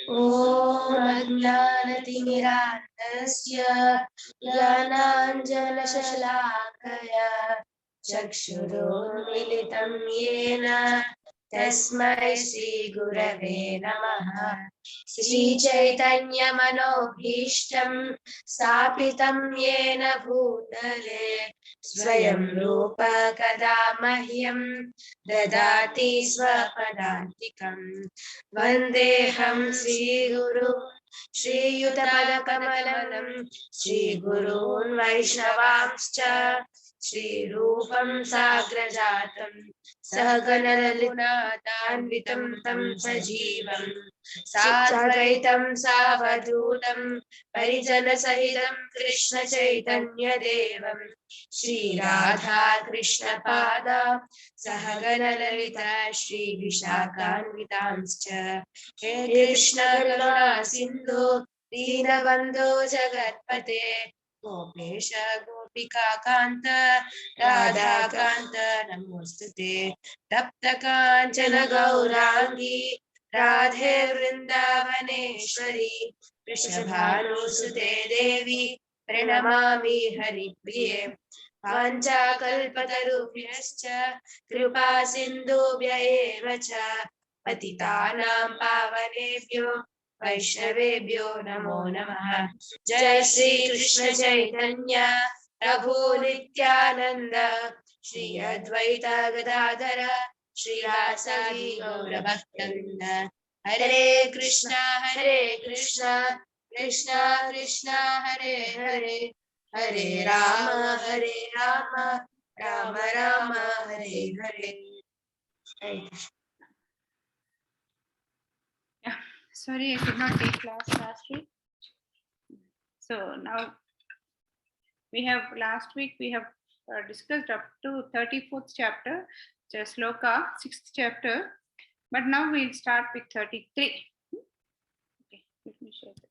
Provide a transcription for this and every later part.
ॐ अज्ञानतिमिरान्धस्य ज्ञानाञ्जनशलाकया चक्षुरुन्मिलितं येन तस्मै श्रीगुरवे नमः। श्रीचैतन्यमनोभीष्टं स्थापितं येन भूतले स्वयं रूप कदा मह्यं ददाति स्वपदान्तिकम्। वन्देऽहं श्रीगुरु श्रीयुतपदकमलं श्रीगुरून् वैष्णवांश्च श्रीरूपं साग्रजातं सहगणरघुनाथान्वितं तं सजीवं साद्वैतं सावधूतं परिजनसहितं कृष्णचैतन्यदेवं श्रीराधा कृष्णपादा सहगणललिता श्रीविशाखान्वितांश्च हे कृष्ण करुणा सिन्धु दीनबन्धो जगत्पते गोपेश गोपिकान्त राधाकान्त नमोस्तुते। तप्त काञ्चन गौराङ्गी राधे वृन्दावनेश्वरी वृषभानुसुते देवी प्रणमामि हरिप्रिये। वाञ्छाकल्पतरुभ्यश्च कृपा सिन्धुभ्य एव च पतितानां पावनेभ्यो वैष्णवेभ्यो नमो नमः। जय श्री कृष्ण चैतन्य प्रभु नित्यानंद श्री अद्वैत गदाधर श्रीवासदि गौरभक्तवृंद। हरे Krishna Krishna Krishna Hare Hare Hare Ram Ram Ram Hare Hare. Sorry, I could not take class last week. So now we have discussed up to 34th chapter, just Sloka, 6th chapter. But now we'll start with 33. Okay, let me share this.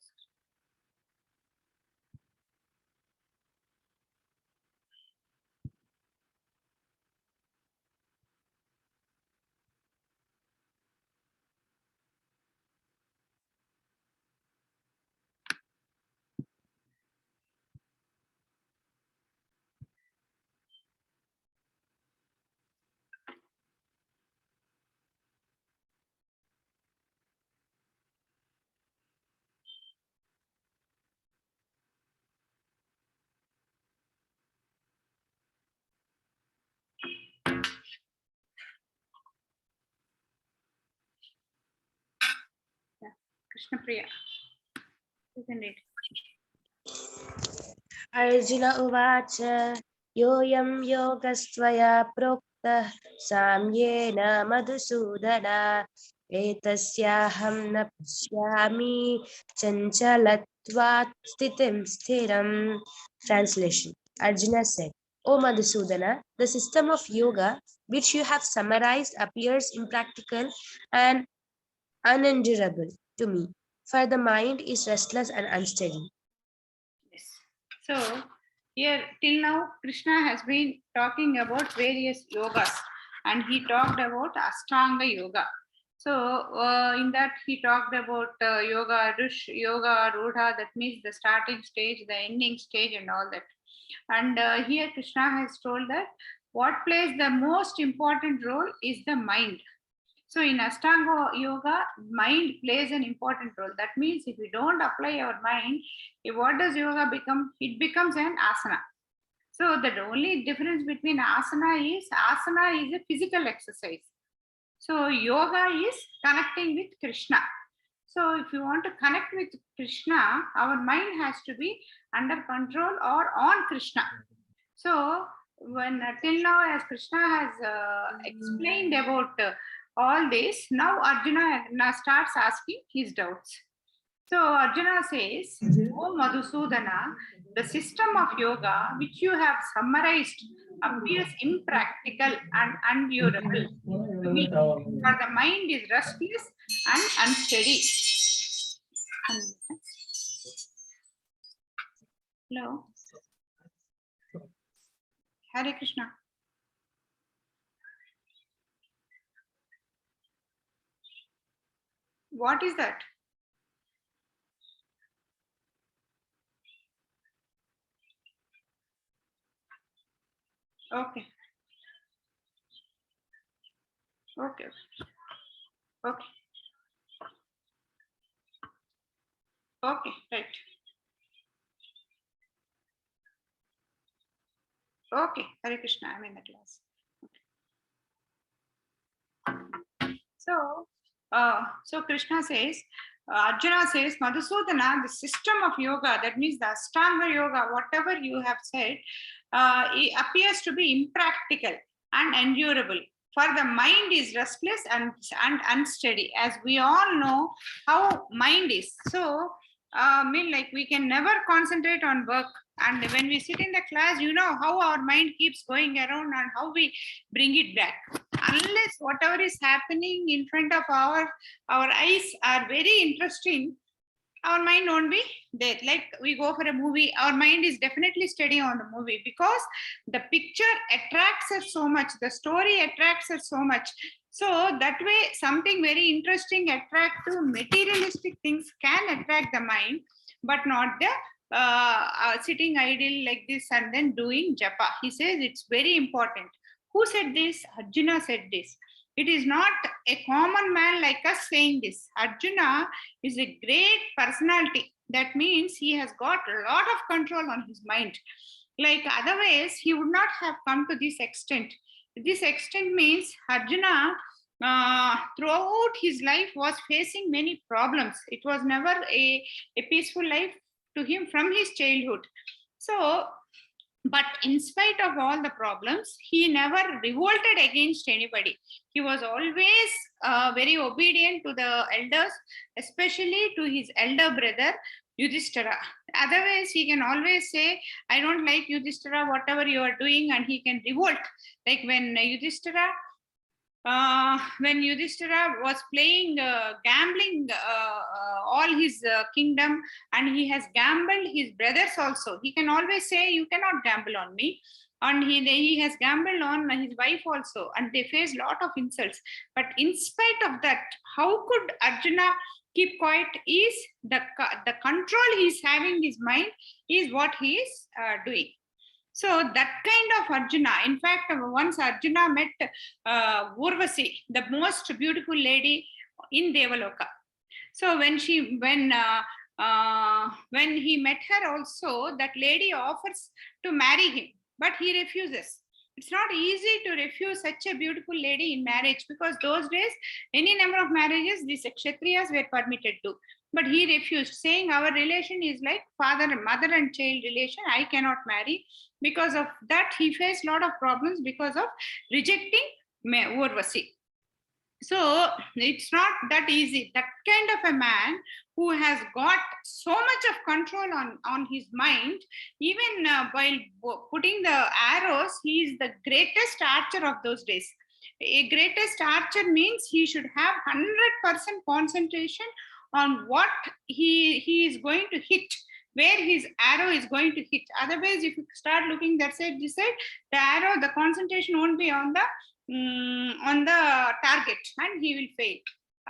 Krishna Priya, you can read. Arjun उवाच योऽयं योगस्त्वया प्रोक्तः साम्येन मधुसूदन एतस्याहं न पश्यामि चञ्चलत्वात् स्थितिं स्थिरम्. Translation. Arjuna said, O Madhusudana, the system of yoga which you have summarized appears impractical and unendurable to me, for the mind is restless and unsteady. Yes. So here till now Krishna has been talking about various yogas, and he talked about Ashtanga yoga. So in that he talked about yoga yoga rudha, that means the starting stage, the ending stage, and all that. And here Krishna has told that what plays the most important role is the mind. So in Ashtanga yoga, mind plays an important role. That means if we don't apply our mind, what does yoga become? It becomes an asana. So the only difference between asana is a physical exercise. So yoga is connecting with Krishna. So if you want to connect with Krishna, our mind has to be under control or on Krishna. So when till now, as Krishna has explained about all this, now Arjuna starts asking his doubts. So Arjuna says, O Madhusudana, the system of yoga which you have summarized appears impractical and unendurable to me, for the mind is restless and unsteady. Hello. Hare Krishna. What is that? Okay. Okay. Okay. Okay. Right. Okay. Hare Krishna. I'm in the class. So Krishna says, Arjuna says, Madhusudana, the system of yoga, that means the Ashtanga yoga, whatever you have said, it appears to be impractical and endurable. For the mind is restless and unsteady, as we all know how mind is. So, like we can never concentrate on work. And when we sit in the class, you know how our mind keeps going around and how we bring it back. Unless whatever is happening in front of our eyes are very interesting, our mind won't be there. Like we go for a movie, our mind is definitely steady on the movie because the picture attracts us so much, the story attracts us so much. So that way, something very interesting, attractive, materialistic things can attract the mind, but not the sitting idle like this and then doing japa. He says it's very important. Who said this? Arjuna said this. It is not a common man like us saying this. Arjuna is a great personality. That means he has got a lot of control on his mind. Like otherwise, he would not have come to this extent. This extent means Arjuna, throughout his life, was facing many problems. It was never a peaceful life to him from his childhood. So, but in spite of all the problems, he never revolted against anybody. He was always very obedient to the elders, especially to his elder brother Yudhishthira. Otherwise, he can always say, I don't like Yudhishthira, whatever you are doing, and he can revolt. Like when Yudhishthira was playing, gambling all his kingdom, and he has gambled his brothers also. He can always say, you cannot gamble on me. And he has gambled on his wife also, and they face a lot of insults. But in spite of that, how could Arjuna keep quiet? Is the control he's having his mind is what he is doing. So that kind of Arjuna, in fact, once Arjuna met Urvasi, the most beautiful lady in Devaloka. So when he met her also, that lady offers to marry him, but he refuses. It's not easy to refuse such a beautiful lady in marriage, because those days, any number of marriages, these Kshatriyas were permitted to. But he refused, saying our relation is like mother and child relation. I cannot marry. Because of that, he faced a lot of problems because of rejecting Urvasi. So it's not that easy. That kind of a man who has got so much of control on his mind, even while putting the arrows, he is the greatest archer of those days. A greatest archer means he should have 100% concentration on what he is going to hit, where his arrow is going to hit. Otherwise, if you start looking that side, this side, the arrow, the concentration won't be on the target, and he will fail.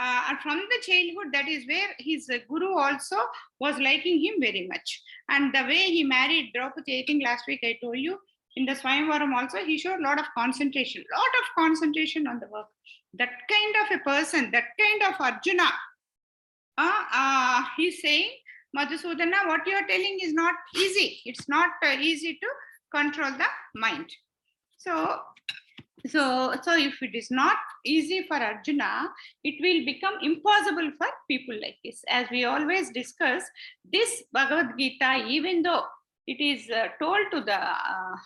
And from the childhood, that is where his guru also was liking him very much. And the way he married Draupadi, I think last week I told you, in the Swayamvaram also, he showed a lot of concentration on the work. That kind of a person, that kind of Arjuna, he's saying, Madhusudana, what you are telling is not easy. It's not easy to control the mind. So if it is not easy for Arjuna, it will become impossible for people like this. As we always discuss, this Bhagavad Gita, even though it is told to the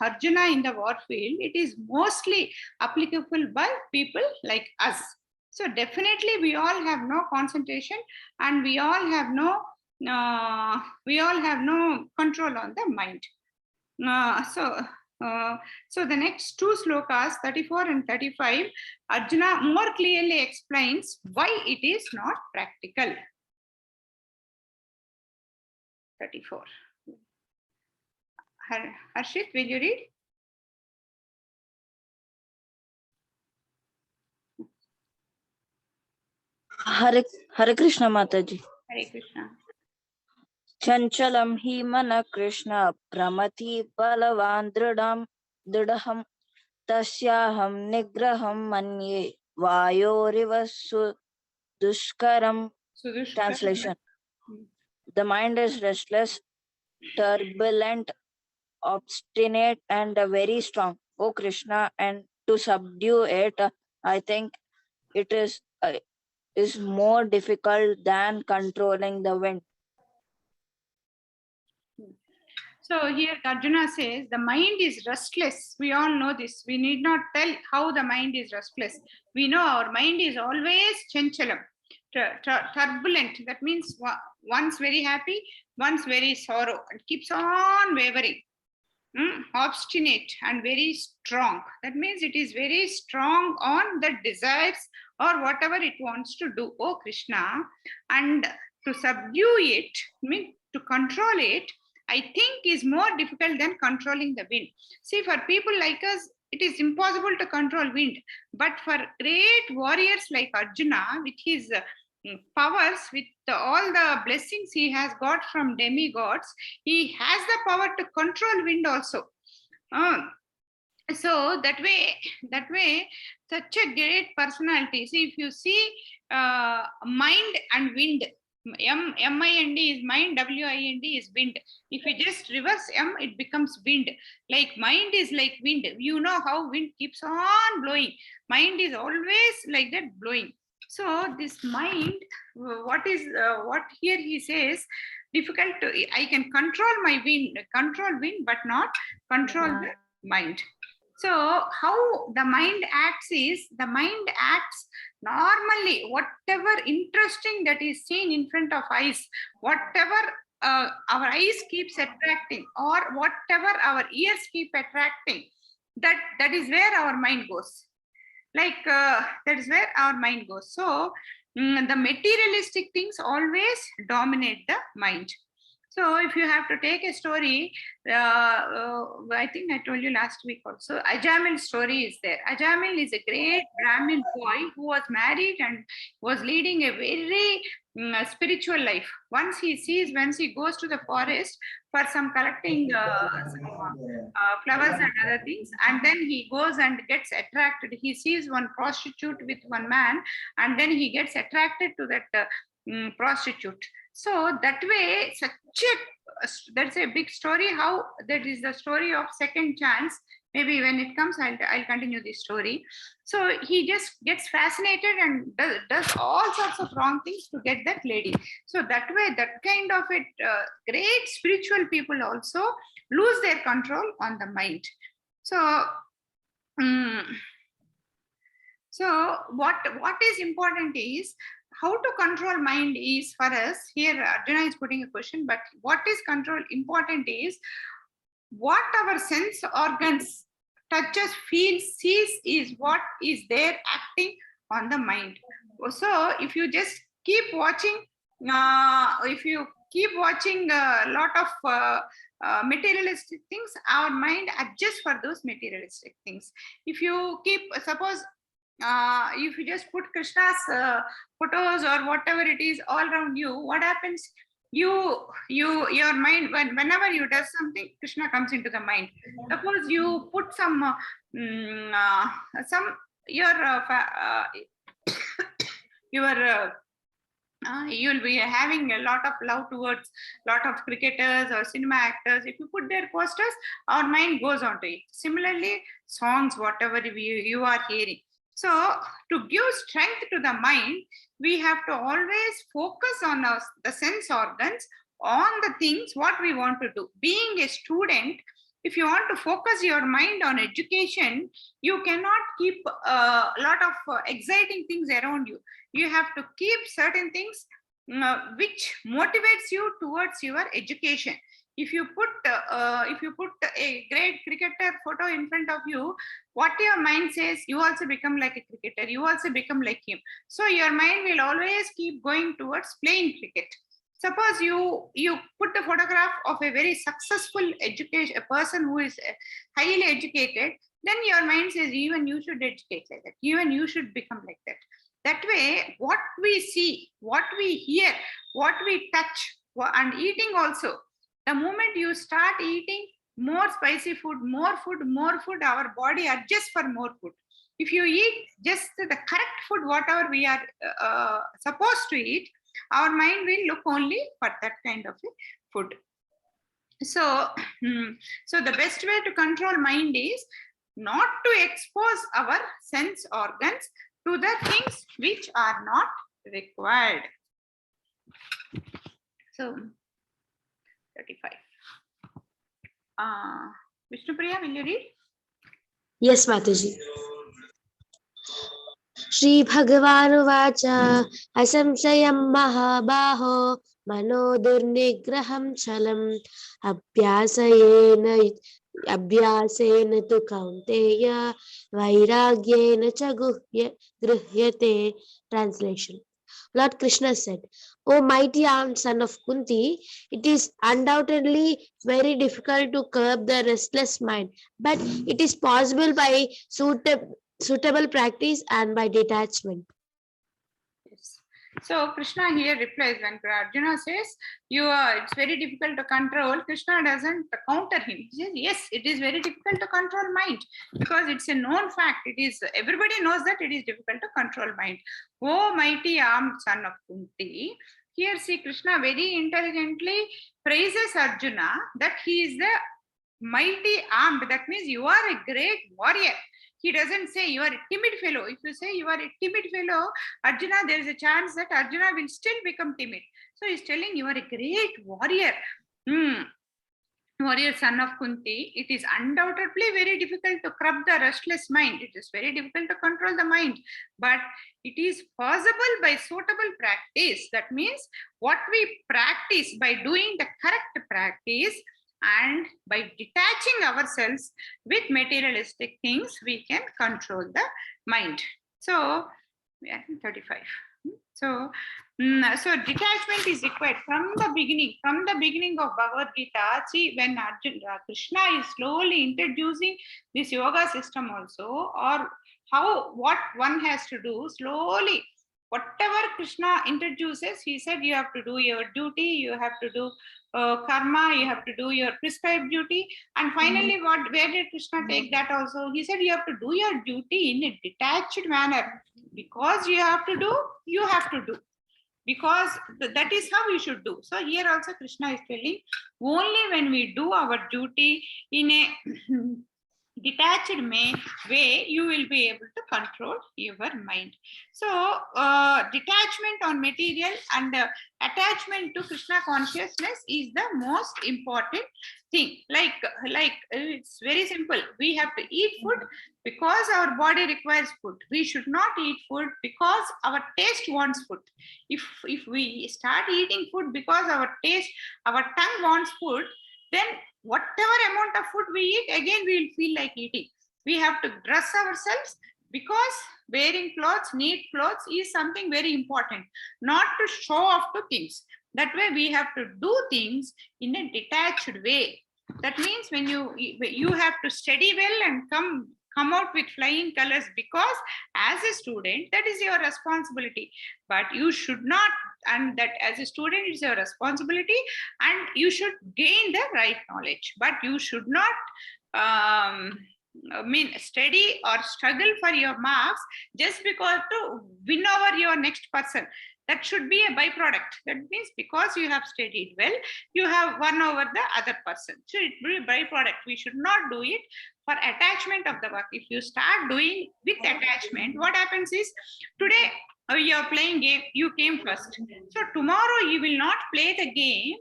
Arjuna in the war field, it is mostly applicable by people like us. So definitely we all have no concentration, and we all have no control on the mind. So the next two slokas, 34 and 35, Arjuna more clearly explains why it is not practical. 34. Harshit, will you read? Hare Krishna Mataji. Hare Krishna. Chanchalam hi mana Krishna pramati balavan dridaham tasyaham nigraham manye vayoriva duskaram. Translation: the mind is restless, turbulent, obstinate, and very strong, O Krishna, and to subdue it, I think it is more difficult than controlling the wind. So here Arjuna says the mind is restless. We all know this. We need not tell how the mind is restless. We know our mind is always chanchalam, turbulent. That means once very happy, once very sorrow, and keeps on wavering. Obstinate and very strong. That means it is very strong on the desires or whatever it wants to do, oh Krishna. And to subdue it, mean to control it, I think is more difficult than controlling the wind. See, for people like us, it is impossible to control wind. But for great warriors like Arjuna, with his powers, with all the blessings he has got from demigods, he has the power to control wind also. So that way, such a great personality. See, if you see mind and wind, mind is mind, wind is wind. If you just reverse m, it becomes wind. Like mind is like wind. You know how wind keeps on blowing. Mind is always like that blowing. So this mind, what here he says, difficult to, I can control my wind, but not control the mind. So how the mind acts is, the mind acts normally, whatever interesting that is seen in front of eyes, whatever our eyes keeps attracting, or whatever our ears keep attracting, that is where our mind goes. Like that is where our mind goes. So the materialistic things always dominate the mind. So if you have to take a story, I think I told you last week also, Ajamil's story is there. Ajamil is a great Brahmin boy who was married and was leading a very spiritual life. Once he goes to the forest for some collecting flowers and other things, and then he goes and gets attracted. He sees one prostitute with one man, and then he gets attracted to that prostitute. So that way, that's a big story. How that is the story of second chance. Maybe when it comes, I'll continue this story. So he just gets fascinated and does all sorts of wrong things to get that lady. So that way, that kind of it, great spiritual people also lose their control on the mind. So, so what is important is how to control mind is for us. Here Arjuna is putting a question, but what is control important is what our sense organs touches, feels, sees is what is there acting on the mind. So if you just keep watching, if you keep watching a lot of materialistic things, our mind adjusts for those materialistic things. If you keep, suppose, if you just put Krishna's photos or whatever it is all around you, what happens? Your mind, whenever you do something, Krishna comes into the mind. Suppose you put some you'll be having a lot of love towards lot of cricketers or cinema actors. If you put their posters, our mind goes on to it. Similarly, songs, whatever you are hearing. So to give strength to the mind, we have to always focus on the sense organs, on the things what we want to do. Being a student, if you want to focus your mind on education, you cannot keep a lot of exciting things around you. You have to keep certain things which motivates you towards your education. If you put a great cricketer photo in front of you, what your mind says, you also become like a cricketer, you also become like him. So your mind will always keep going towards playing cricket. Suppose you put a photograph of a very successful education, a person who is highly educated, then your mind says, even you should educate like that, even you should become like that. That way, what we see, what we hear, what we touch, and eating also, the moment you start eating, more spicy food, more food, our body adjusts for more food. If you eat just the correct food, whatever we are supposed to eat, our mind will look only for that kind of food. So, so the best way to control mind is not to expose our sense organs to the things which are not required. So, 35. Vishnupriya, will you read? Yes, Mataji. Shri Bhagavanuvacha Asamsayam Mahabaho Mano Durnigraham Chalam Abhyasena tu Kaunteya Vairagyena cha Gruhyate. Translation. Lord Krishna said, O mighty armed son of Kunti, it is undoubtedly very difficult to curb the restless mind, but it is possible by suitable practice and by detachment. Yes. So Krishna here replies when Arjuna says, it's very difficult to control. Krishna doesn't counter him. He says, yes, it is very difficult to control mind because it's a known fact. It is, everybody knows that it is difficult to control mind. Oh mighty armed son of Kunti. Here see Krishna very intelligently praises Arjuna that he is the mighty armed. That means you are a great warrior. He doesn't say you are a timid fellow. If you say you are a timid fellow, Arjuna, there is a chance that Arjuna will still become timid. So he's telling you are a great warrior. Warrior son of Kunti. It is undoubtedly very difficult to curb the restless mind. It is very difficult to control the mind. But it is possible by suitable practice. That means what we practice by doing the correct practice, and by detaching ourselves with materialistic things, we can control the mind. So, we are in 35. So detachment is required from the beginning of Bhagavad Gita. See, when Krishna is slowly introducing this yoga system also, or what one has to do slowly. Whatever Krishna introduces, he said you have to do your duty, you have to do karma, you have to do your prescribed duty. And finally, where did Krishna take that also? He said you have to do your duty in a detached manner. Because you have to do, you have to do. Because that is how we should do. So here also Krishna is telling, only when we do our duty in a detached way, you will be able to control your mind. So detachment on material and attachment to Krishna consciousness is the most important thing. Like it's very simple. We have to eat food because our body requires food. We should not eat food because our taste wants food. If we start eating food because our tongue wants food, then whatever amount of food we eat, again we will feel like eating. We have to dress ourselves because wearing clothes, neat clothes is something very important, not to show off to things. That way we have to do things in a detached way. That means when you have to study well and come out with flying colors, because as a student, that is your responsibility. But you should not, and that as a student, it's your responsibility, and you should gain the right knowledge. But you should not study or struggle for your marks just because to win over your next person. That should be a byproduct. That means because you have studied well, you have won over the other person. So it will be a byproduct. We should not do it for attachment of the work. If you start doing with attachment, what happens is, today you are playing game, you came first. So tomorrow you will not play the game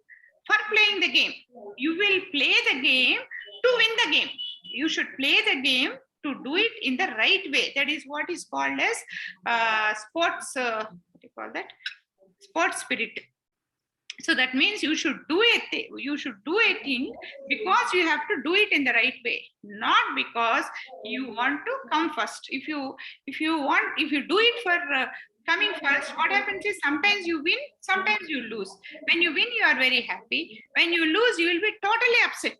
for playing the game. You will play the game to win the game. You should play the game to do it in the right way. That is what is called as sports. What do you call that? Sports spirit. So that means you should do it. You should do a thing because you have to do it in the right way, not because you want to come first. If you do it for coming first, what happens is sometimes you win, sometimes you lose. When you win, you are very happy. When you lose, you will be totally upset.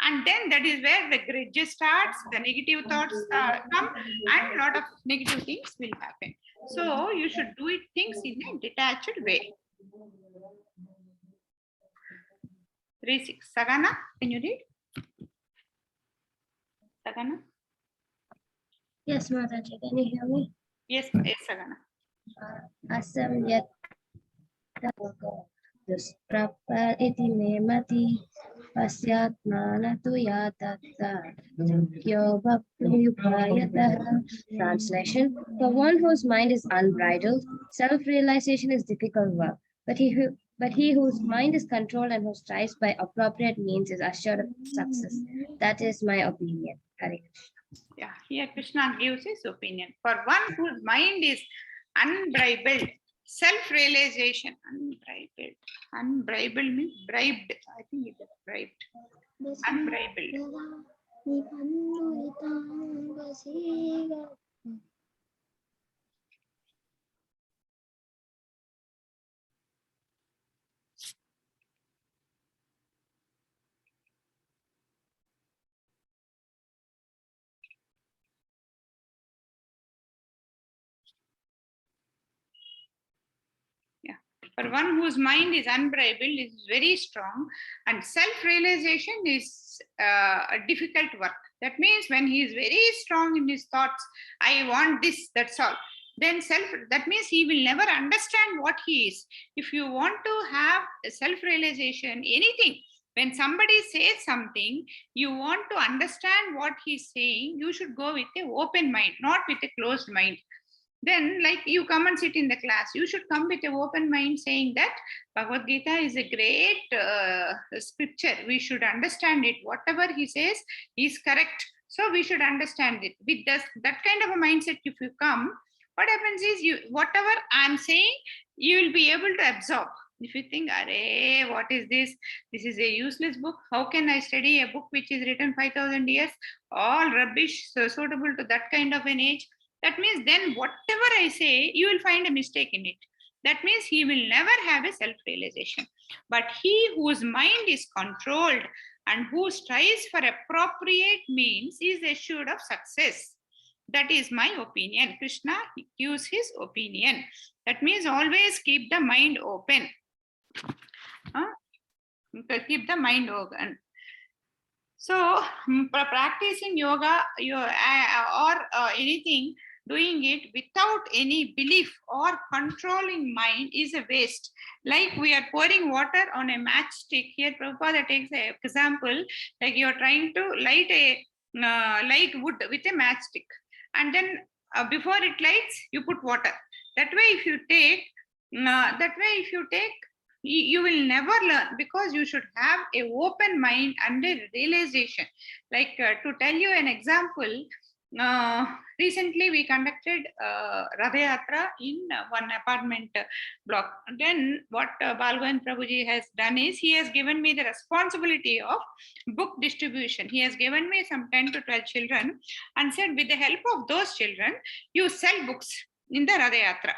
And then that is where the grudge starts, the negative thoughts come, and a lot of negative things will happen. So you should do it things in a detached way. 3:6. Sagana, can you read? Sagana? Yes, Mataji, can you hear me? Yes, yes, Sagana. Asam yat dusprapa iti me mati pasyatmana tu yatatta yukyo bhakti. Translation: for one whose mind is unbridled, self-realization is difficult work, but he whose mind is controlled and who strives by appropriate means is assured of success. That is my opinion. Hare Krishna. Yeah, here Krishna gives his opinion. For one whose mind is unbridled, self-realization, unbridled means bribed. I think it is bribed. Unbridled. Yeah. For one whose mind is unbridled, is very strong, and self-realization is a difficult work. That means when he is very strong in his thoughts, I want this, that's all. Then that means he will never understand what he is. If you want to have self-realization, anything, when somebody says something, you want to understand what he's saying, you should go with an open mind, not with a closed mind. Then, like, you come and sit in the class, you should come with an open mind saying that Bhagavad Gita is a great scripture. We should understand it. Whatever he says is correct. So we should understand it. With that kind of a mindset, if you come, what happens is whatever I'm saying, you will be able to absorb. If you think, "Arey, what is this? This is a useless book. How can I study a book which is written 5,000 years? All rubbish, so suitable to that kind of an age." That means then whatever I say, you will find a mistake in it. That means he will never have a self-realization. But he whose mind is controlled and who strives for appropriate means is assured of success. That is my opinion. Krishna gives his opinion. That means always keep the mind open. Keep the mind open. So, practicing yoga or anything, doing it without any belief or controlling mind is a waste. Like we are pouring water on a matchstick. Here, Prabhupada takes an example, like you are trying to light wood with a matchstick. And then before it lights, you put water. That way, if you take, you will never learn, because you should have a open mind and a realization. Like to tell you an example, recently we conducted Radha Yatra in one apartment block. Then what Balgwan Prabhuji has done is, he has given me the responsibility of book distribution. He has given me some 10 to 12 children and said, with the help of those children, you sell books in the Radha Yatra.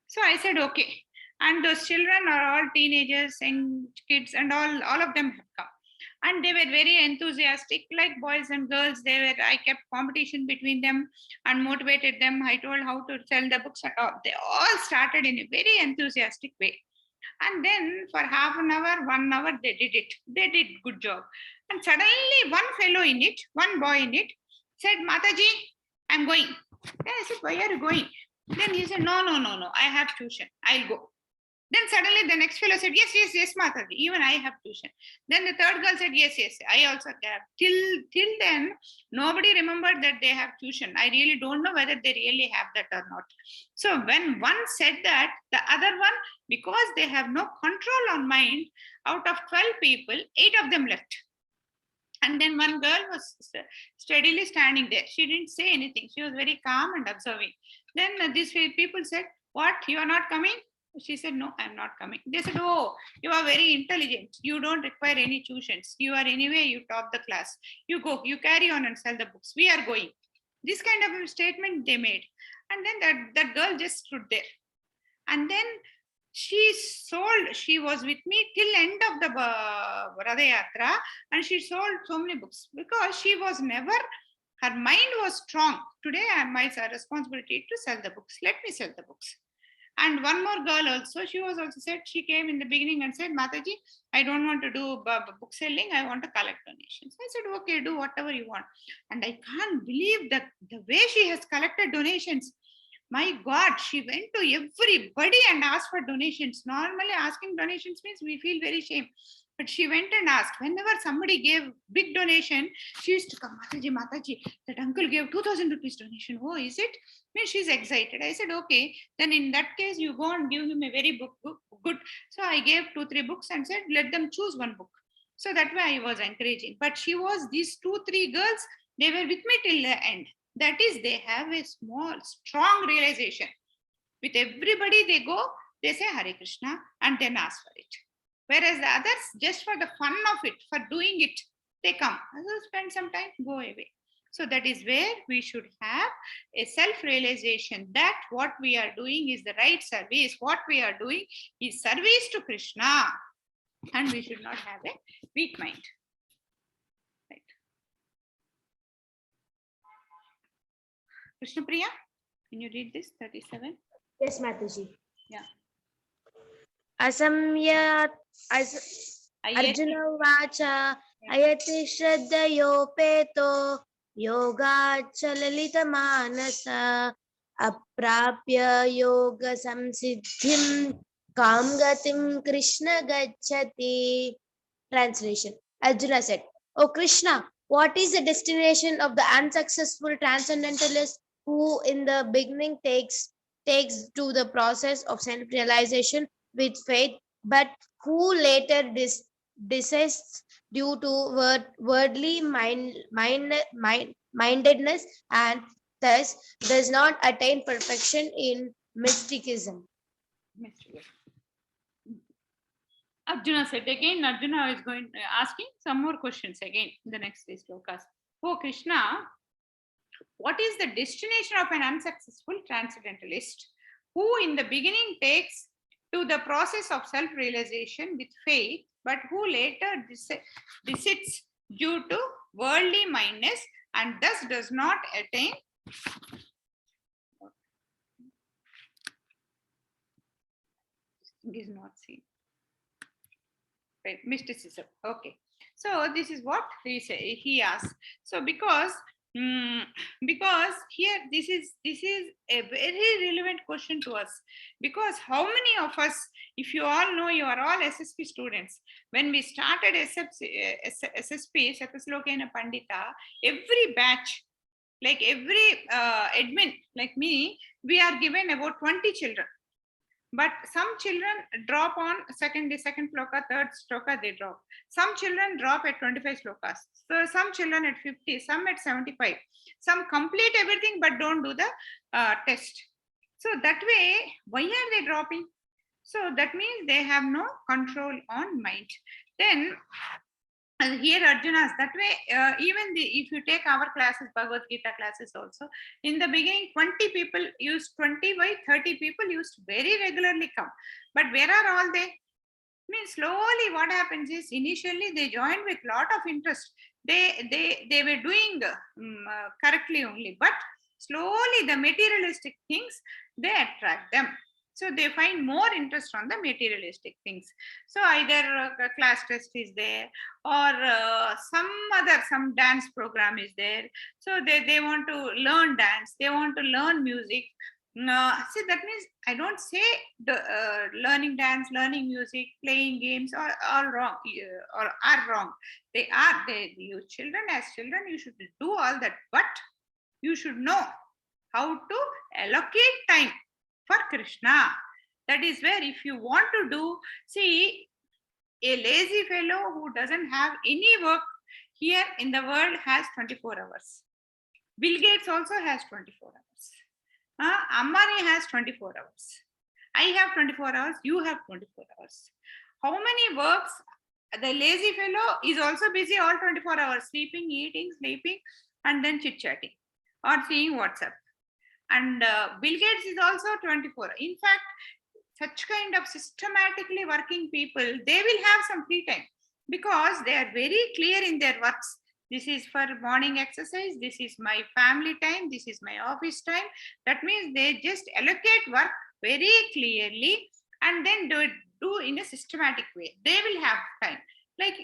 So I said, okay. And those children are all teenagers and kids, and all of them have come. And they were very enthusiastic, like boys and girls. I kept competition between them and motivated them. I told how to sell the books and all. They all started in a very enthusiastic way. And then for half an hour, 1 hour, they did it. They did good job. And suddenly one boy in it said, Mataji, I'm going. Then I said, why are you going? Then he said, no, I have tuition. I'll go. Then suddenly the next fellow said, yes, Mataji, even I have tuition. Then the third girl said, yes, I also have. Till then, nobody remembered that they have tuition. I really don't know whether they really have that or not. So when one said that, the other one, because they have no control on mind, out of 12 people, 8 of them left. And then one girl was steadily standing there. She didn't say anything. She was very calm and observing. Then these people said, what, you are not coming? She said, no, I'm not coming. They said, oh, you are very intelligent. You don't require any tuitions. You are anyway, you top the class. You go, you carry on and sell the books. We are going. This kind of a statement they made. And then that girl just stood there. And then she was with me till end of the Radha Yatra, and she sold so many books, because she was never, her mind was strong. Today, my responsibility to sell the books. Let me sell the books. And one more girl also, she was also said, she came in the beginning and said, Mataji, I don't want to do book selling, I want to collect donations. I said, okay, do whatever you want. And I can't believe that the way she has collected donations. My God, she went to everybody and asked for donations. Normally, asking donations means we feel very shame. But she went and asked. Whenever somebody gave big donation, she used to come, Mataji, Mataji, that uncle gave 2,000 rupees donation. Oh, is it? Means she's excited. I said, okay, then in that case, you go and give him a very good. So I gave 2-3 books and said, let them choose one book. So that way I was encouraging. But she was, these 2-3 girls, they were with me till the end. That is, they have a small, strong realization. With everybody, they go, they say Hare Krishna and then ask for it. Whereas the others, just for the fun of it, for doing it, they come. So spend some time, go away. So that is where we should have a self-realization that what we are doing is the right service. What we are doing is service to Krishna. And we should not have a weak mind. Right. Krishna Priya, can you read this 37? Yes, Mataji. Yeah. Asamya Arjuna Vacha Ayati Shraddhayopeto Yoga Chalalita Manasa Aprapya Yoga Samsiddhim Kamgatim Krishna Gachati. Translation. Arjuna said, O Krishna, what is the destination of the unsuccessful transcendentalist who in the beginning takes to the process of self-realization with faith, but who later desists due to worldly mindedness and thus does not attain perfection in mysticism? Arjuna said again, Arjuna is going asking some more questions again in the next slokas. Oh Krishna, what is the destination of an unsuccessful transcendentalist who in the beginning takes to the process of self-realization with faith, but who later desists due to worldly mindedness and thus does not attain is not seen. Right, mysticism. Okay. So this is what he asks. So because here this is a very relevant question to us, because how many of us, if you all know, you are all SSP students, when we started SSP Sloka Pandita, every batch, like every admin like me, we are given about 20 children. But some children drop on second sloka, third sloka, they drop. Some children drop at 25 slokas. So some children at 50, some at 75. Some complete everything but don't do the test. So that way, why are they dropping? So that means they have no control on mind. Then here Arjuna's that way, even if you take our classes, Bhagavad Gita classes also, in the beginning 20 people used, 20 by 30 people used very regularly come. But where are all they? Means slowly what happens is, initially they joined with lot of interest. They were doing correctly only, but slowly the materialistic things, they attract them. So they find more interest on the materialistic things. So either a class test is there, or some dance program is there. So they want to learn dance, they want to learn music. See, that means I don't say the learning dance, learning music, playing games are all wrong or are wrong. You children, as children, you should do all that, but you should know how to allocate time for Krishna. That is where, if you want to do, see, a lazy fellow who doesn't have any work here in the world has 24 hours. Bill Gates also has 24 hours. Ambani has 24 hours. I have 24 hours. You have 24 hours. How many works? The lazy fellow is also busy all 24 hours, sleeping, eating, sleeping, and then chit-chatting or seeing WhatsApp. And Bill Gates is also 24. In fact, such kind of systematically working people, they will have some free time because they are very clear in their works. This is for morning exercise. This is my family time. This is my office time. That means they just allocate work very clearly, and then do in a systematic way. They will have time, like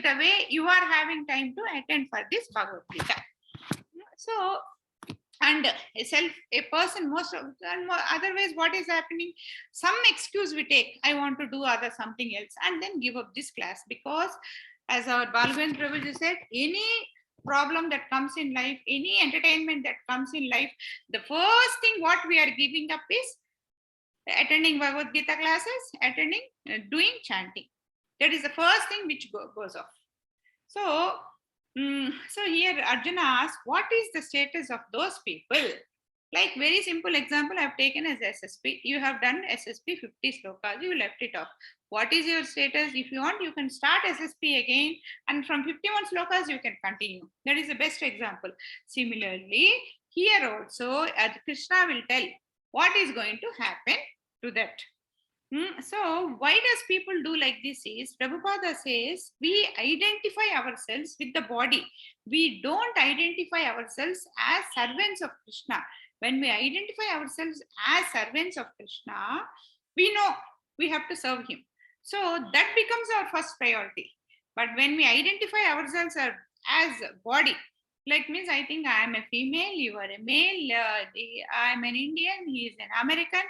the way you are having time to attend for this Bhagavad Gita. So, and a person, most of, and otherwise what is happening, some excuse we take, I want to do other something else, and then give up this class, because as our Balgand Prabhuji said, any problem that comes in life, any entertainment that comes in life, the first thing what we are giving up is attending Bhagavad Gita classes, doing chanting. That is the first thing which goes off. So, so here Arjuna asks, what is the status of those people? Like, very simple example I have taken as SSP. You have done SSP 50 slokas, you left it off. What is your status? If you want, you can start SSP again, and from 51 slokas, you can continue. That is the best example. Similarly, here also, Krishna will tell what is going to happen to that. So why does people do like this is, Prabhupada says, we identify ourselves with the body. We don't identify ourselves as servants of Krishna. When we identify ourselves as servants of Krishna, we know we have to serve him. So that becomes our first priority. But when we identify ourselves as body, like means, I think I am a female, you are a male, I am an Indian, he is an American,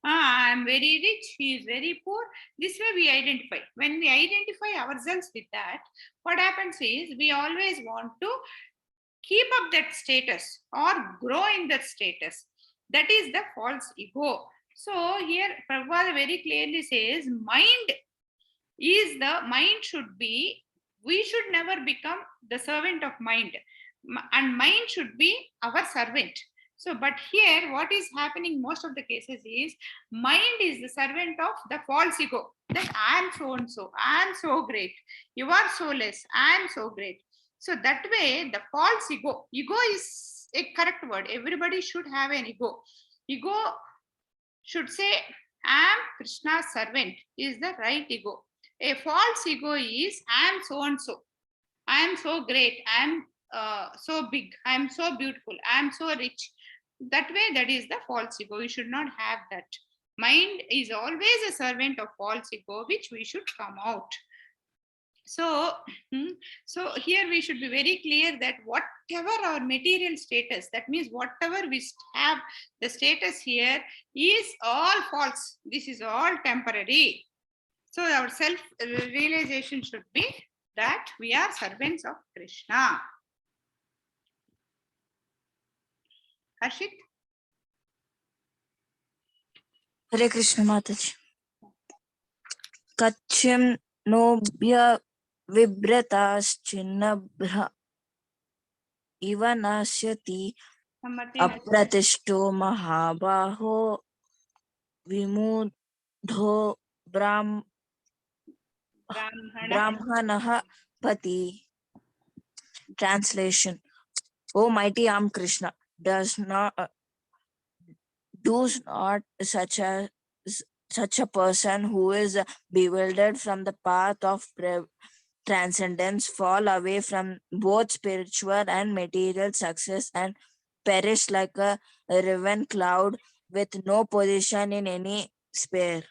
I am very rich, he is very poor. This way we identify. When we identify ourselves with that, what happens is we always want to keep up that status or grow in that status. That is the false ego. So here Prabhupada very clearly says, mind should be, we should never become the servant of mind, and mind should be our servant. So, but here what is happening most of the cases is, mind is the servant of the false ego, that I am so and so, I am so great, you are so less, I am so great. So that way the false ego is a correct word. Everybody should have an ego. Ego should say, I am Krishna's servant, is the right ego. A false ego is, I am so and so, I am so great, I am so big, I am so beautiful, I am so rich. That way, that is the false ego. We should not have that. Mind is always a servant of false ego, which we should come out. So, so here we should be very clear that whatever our material status, that means whatever we have, the status here is all false. This is all temporary. So our self-realization should be that we are servants of Krishna. Harshit? Hare Krishna Mataji. Kachyam nobhya vibrataschinna iva nasyati apratishto mahabaho vimudho brahmanaha pati. Translation. O mighty arm Krishna, does not such a person who is bewildered from the path of transcendence fall away from both spiritual and material success and perish like a riven cloud with no position in any sphere.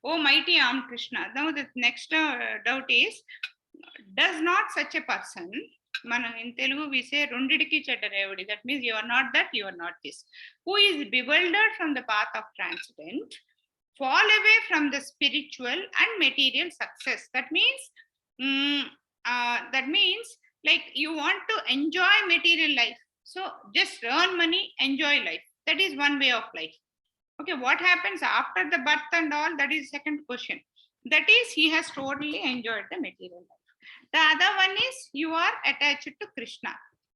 Oh mighty arm Krishna. Now the next doubt is, does not such a person, in Telugu we say Rundidiki Chattarevadi, that means you are not that, you are not this, who is bewildered from the path of transcendent, fall away from the spiritual and material success. That means like you want to enjoy material life, so just earn money, enjoy life. That is one way of life. Okay, what happens after the birth and all, that is second question. That is, he has totally enjoyed the material life. The other one is, you are attached to Krishna.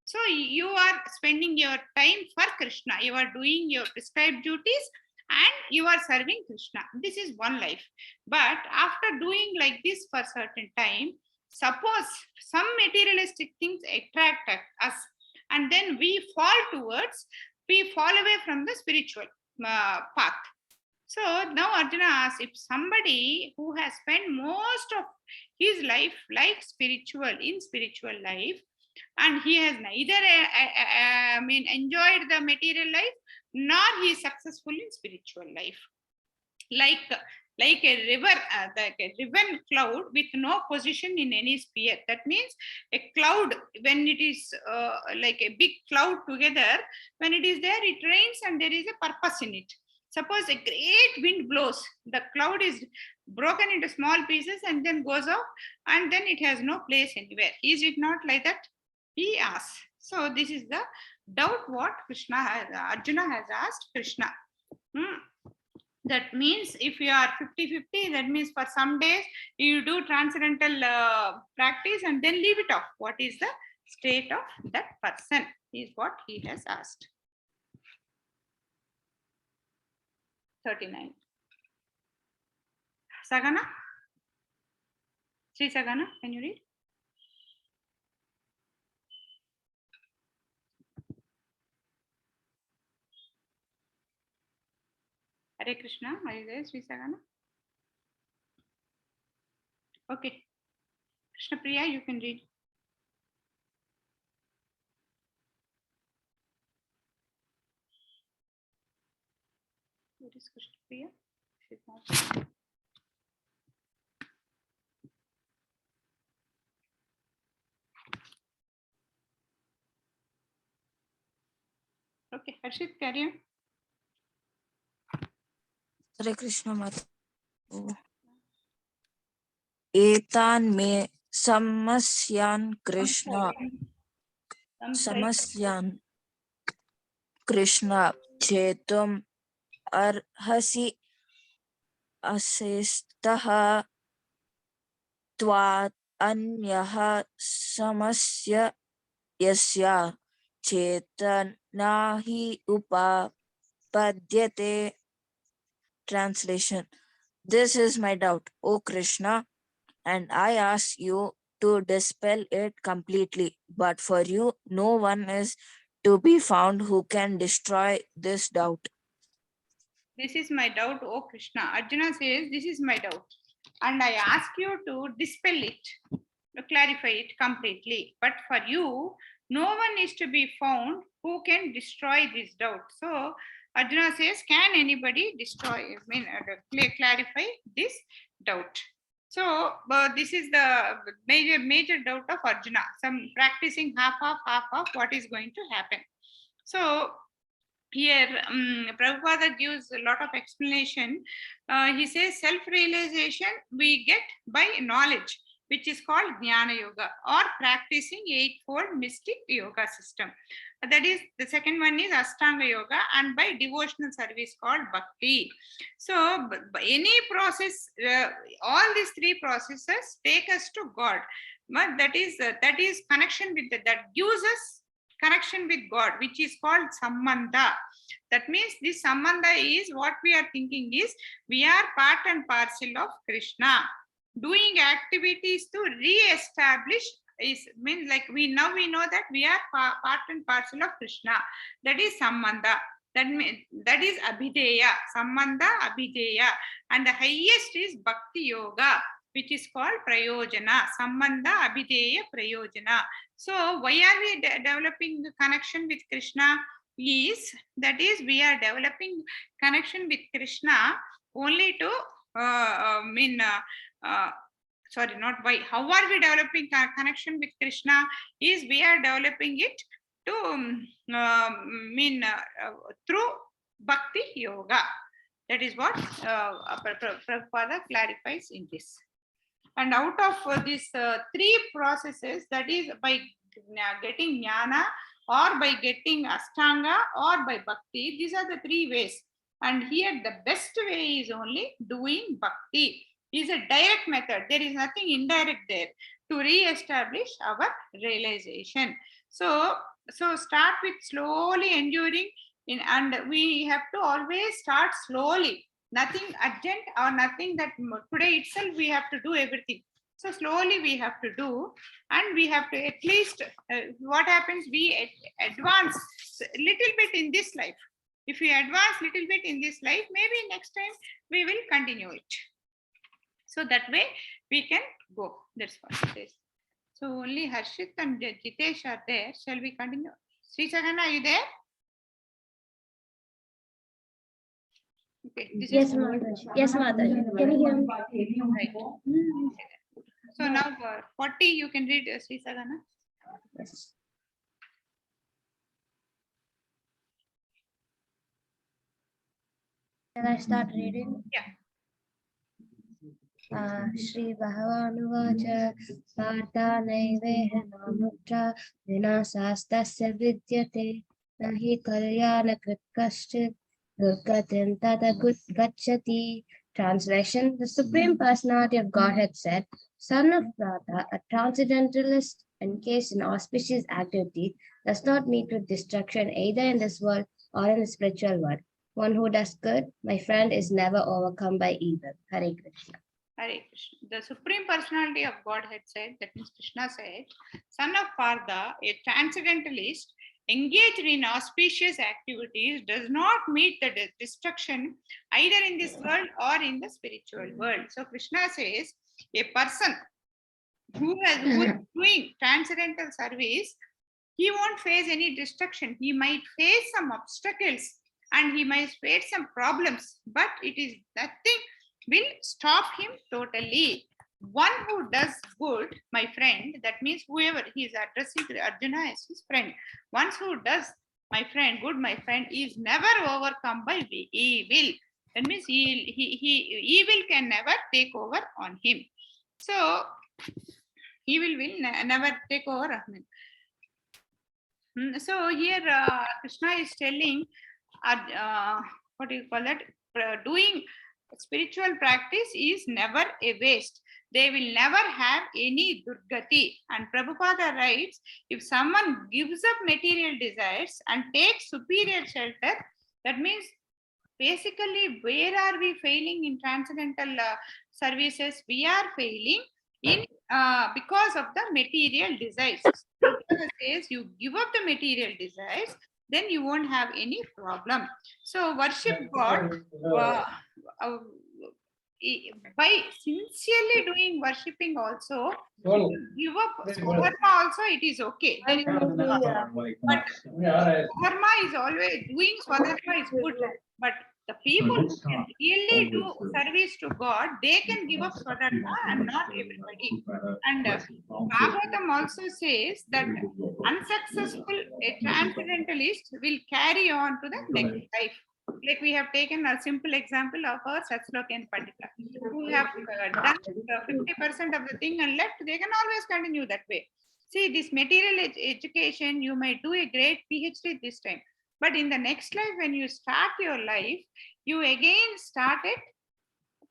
So you are spending your time for Krishna. You are doing your prescribed duties and you are serving Krishna. This is one life. But after doing like this for certain time, suppose some materialistic things attract us, and then we fall away from the spiritual path. So now Arjuna asks, if somebody who has spent most of his life like spiritual life, and he has neither enjoyed the material life, nor he is successful in spiritual life. Like a river, like a riven cloud with no position in any sphere. That means a cloud, when it is like a big cloud together, when it is there, it rains and there is a purpose in it. Suppose a great wind blows, the cloud is broken into small pieces and then goes off, and then it has no place anywhere. Is it not like that? He asks. So this is the doubt what Arjuna has asked Krishna. That means if you are 50-50, that means for some days you do transcendental practice and then leave it off. What is the state of that person is what he has asked. 39. Sagana? Sri Sagana, can you read? Hare Krishna, are you there, Sri Sagana? Okay. Krishna Priya, you can read. What is Krishna Priya? She's not. Okay, Harshit, carry on. Hare Krishna Mata. Etan me samasyan Krishna. Samasyan Krishna chetum arhasi asestaha tvat anyaha samasya yasya chetanahi upapadyate. Translation. This is my doubt, O Krishna, and I ask you to dispel it completely. But for you, no one is to be found who can destroy this doubt. This is my doubt, O Krishna. Arjuna says, this is my doubt. And I ask you to dispel it, to clarify it completely. But for you, no one is to be found who can destroy this doubt. So Arjuna says, can anybody destroy, clarify this doubt? So this is the major doubt of Arjuna. Some practicing half of what is going to happen. So here Prabhupada gives a lot of explanation. He says self-realization we get by knowledge, which is called Jnana Yoga, or practicing eightfold mystic yoga system. That is, the second one is Ashtanga Yoga, and by devotional service called Bhakti. So any process, all these three processes take us to God. But that is connection with that gives us connection with God, which is called Sambandha. That means this Sambandha is what we are thinking is we are part and parcel of Krishna. Doing activities to re-establish is means like we know that we are part and parcel of Krishna. That is Sambandha. That is Abhideya. Sambandha, Abhideya. And the highest is Bhakti Yoga, which is called Prayojana. Sambandha, Abhideya, Prayojana. So why are we developing the connection with Krishna? That is we are developing connection with Krishna only to sorry, not why. How are we developing connection with Krishna? Is we are developing it to through Bhakti Yoga. That is what Prabhupada clarifies in this. And out of these three processes, that is by getting jnana, or by getting ashtanga, or by bhakti, these are the three ways. And here the best way is only doing bhakti. Is a direct method. There is nothing indirect there to re-establish our realization. So start with slowly enduring, and we have to always start slowly. Nothing urgent or nothing that today itself we have to do everything. So slowly we have to do, and we have to at least what happens, we advance a little bit in this life. If we advance little bit in this life, maybe next time we will continue it. So that way we can go. That's what it is. So only Harshit and Jitesh are there. Shall we continue? Sri Sagana, are you there? Okay. This Yes, is Mataji. Yes, Mataji. Can you hear me? right. So now 40, you can read Sri Sagana. Yes. Can I start reading? Yeah. Shri Bhagavan Partha Naiveha Namutra Vinasastasya Vidyate Nahi Kalyana Kritkashchit Durgatim Tada Gachati. Translation: The Supreme Personality of Godhead said, Son of Pratha, a transcendentalist encased in auspicious activity, does not meet with destruction either in this world or in the spiritual world. One who does good, my friend, is never overcome by evil. Hare Krishna. Hare Krishna. The Supreme Personality of Godhead said, that means Krishna said, Son of Partha, a transcendentalist engaged in auspicious activities, does not meet the destruction either in this world or in the spiritual world. So Krishna says, a person who is doing transcendental service, he won't face any destruction. He might face some obstacles and he might face some problems, but it is nothing will stop him totally. One who does good, my friend, that means whoever he is addressing Arjuna as his friend. One who does, my friend, good, my friend, is never overcome by evil. That means evil can never take over on him. So evil will never take over on him. So here Krishna is telling, what do you call that? Doing spiritual practice is never a waste. They will never have any durgati. And Prabhupada writes, if someone gives up material desires and takes superior shelter, that means basically where are we failing in transcendental services? We are failing in because of the material desires. Prabhupada says you give up the material desires, then you won't have any problem. So worship God by sincerely doing worshipping also. Give up Swadharma also, it is okay. There is no problem. But Swadharma is always doing Swadharma is good. But the people who can really do service to God, they can give up Swadharma and not everybody. And Bhagavatam also says that unsuccessful a transcendentalist will carry on to the next life. Like we have taken a simple example of a Sloka and Pandita, who have done 50% of the thing and left, they can always continue that way. See, this material education, you might do a great PhD this time, but in the next life, when you start your life, you again start it.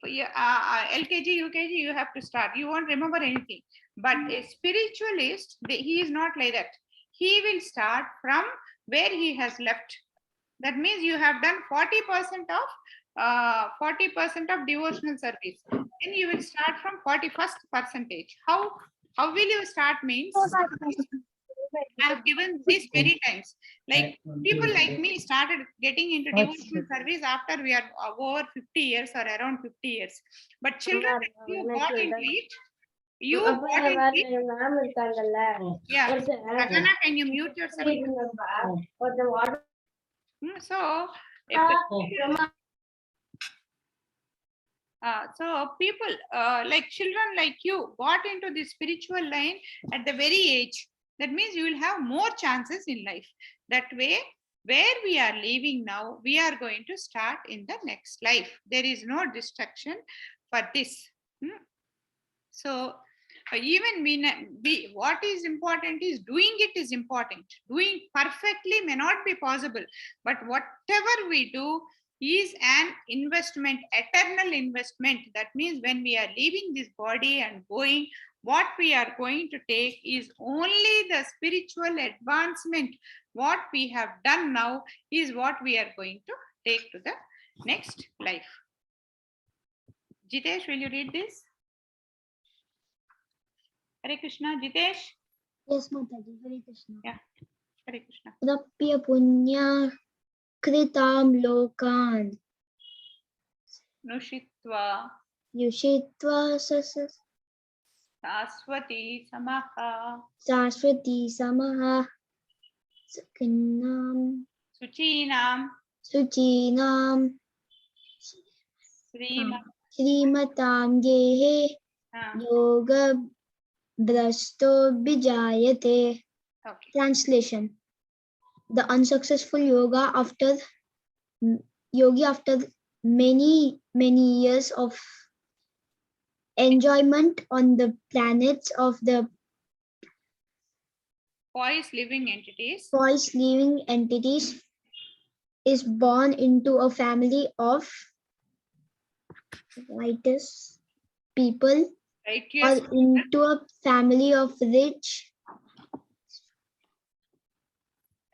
LKG, UKG, you have to start. You won't remember anything. But a spiritualist, he is not like that. He will start from where he has left. That means you have done 40% of devotional service. Then you will start from 41st percentage. How will you start means? I have given this many times. Like people like me started getting into devotional service after we are over 50 years or around 50 years. But children, you got into it. You got into it. Yeah. Ragana, can you mute yourself? So, so people like children like you got into the spiritual line at the very age. That means you will have more chances in life. That way, where we are living now, we are going to start in the next life. There is no distraction for this. So even what is important is doing it is important. Doing perfectly may not be possible, but whatever we do is an investment, eternal investment. That means when we are leaving this body and going, what we are going to take is only the spiritual advancement. What we have done now is what we are going to take to the next life. Jitesh, will you read this? Hare Krishna, Jitesh. Yes, Mataji. Hare Krishna. Yeah, Hare Krishna. Prapya punya kritam lokan Nushitva yushitva Saraswati Samaha. Saraswati Samaha. Sakinam. Suchinam. Suchinam. Sriman. Srimatam Gehe. Yoga Brasto Bijayate. Okay. Translation. The unsuccessful yogi after many years of enjoyment on the planets of the Poised living entities. poised living entities is born into a family of righteous people or Righteous. into a family of rich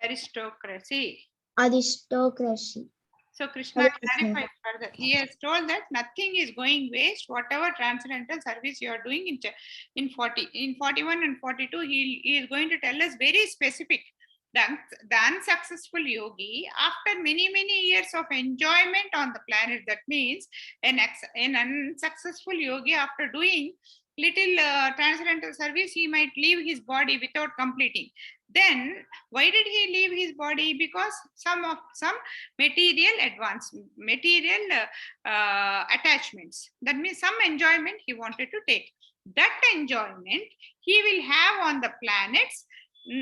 Aristocracy. aristocracy. So Krishna Hare Krishna. clarifies further. He has told that nothing is going waste. Whatever transcendental service you are doing in 41 and 42, he is going to tell us very specific. The unsuccessful yogi, after many years of enjoyment on the planet, that means an unsuccessful yogi, after doing little transcendental service, he might leave his body without completing. Then why did he leave his body? Because some material attachments. That means some enjoyment he wanted to take. That enjoyment he will have on the planets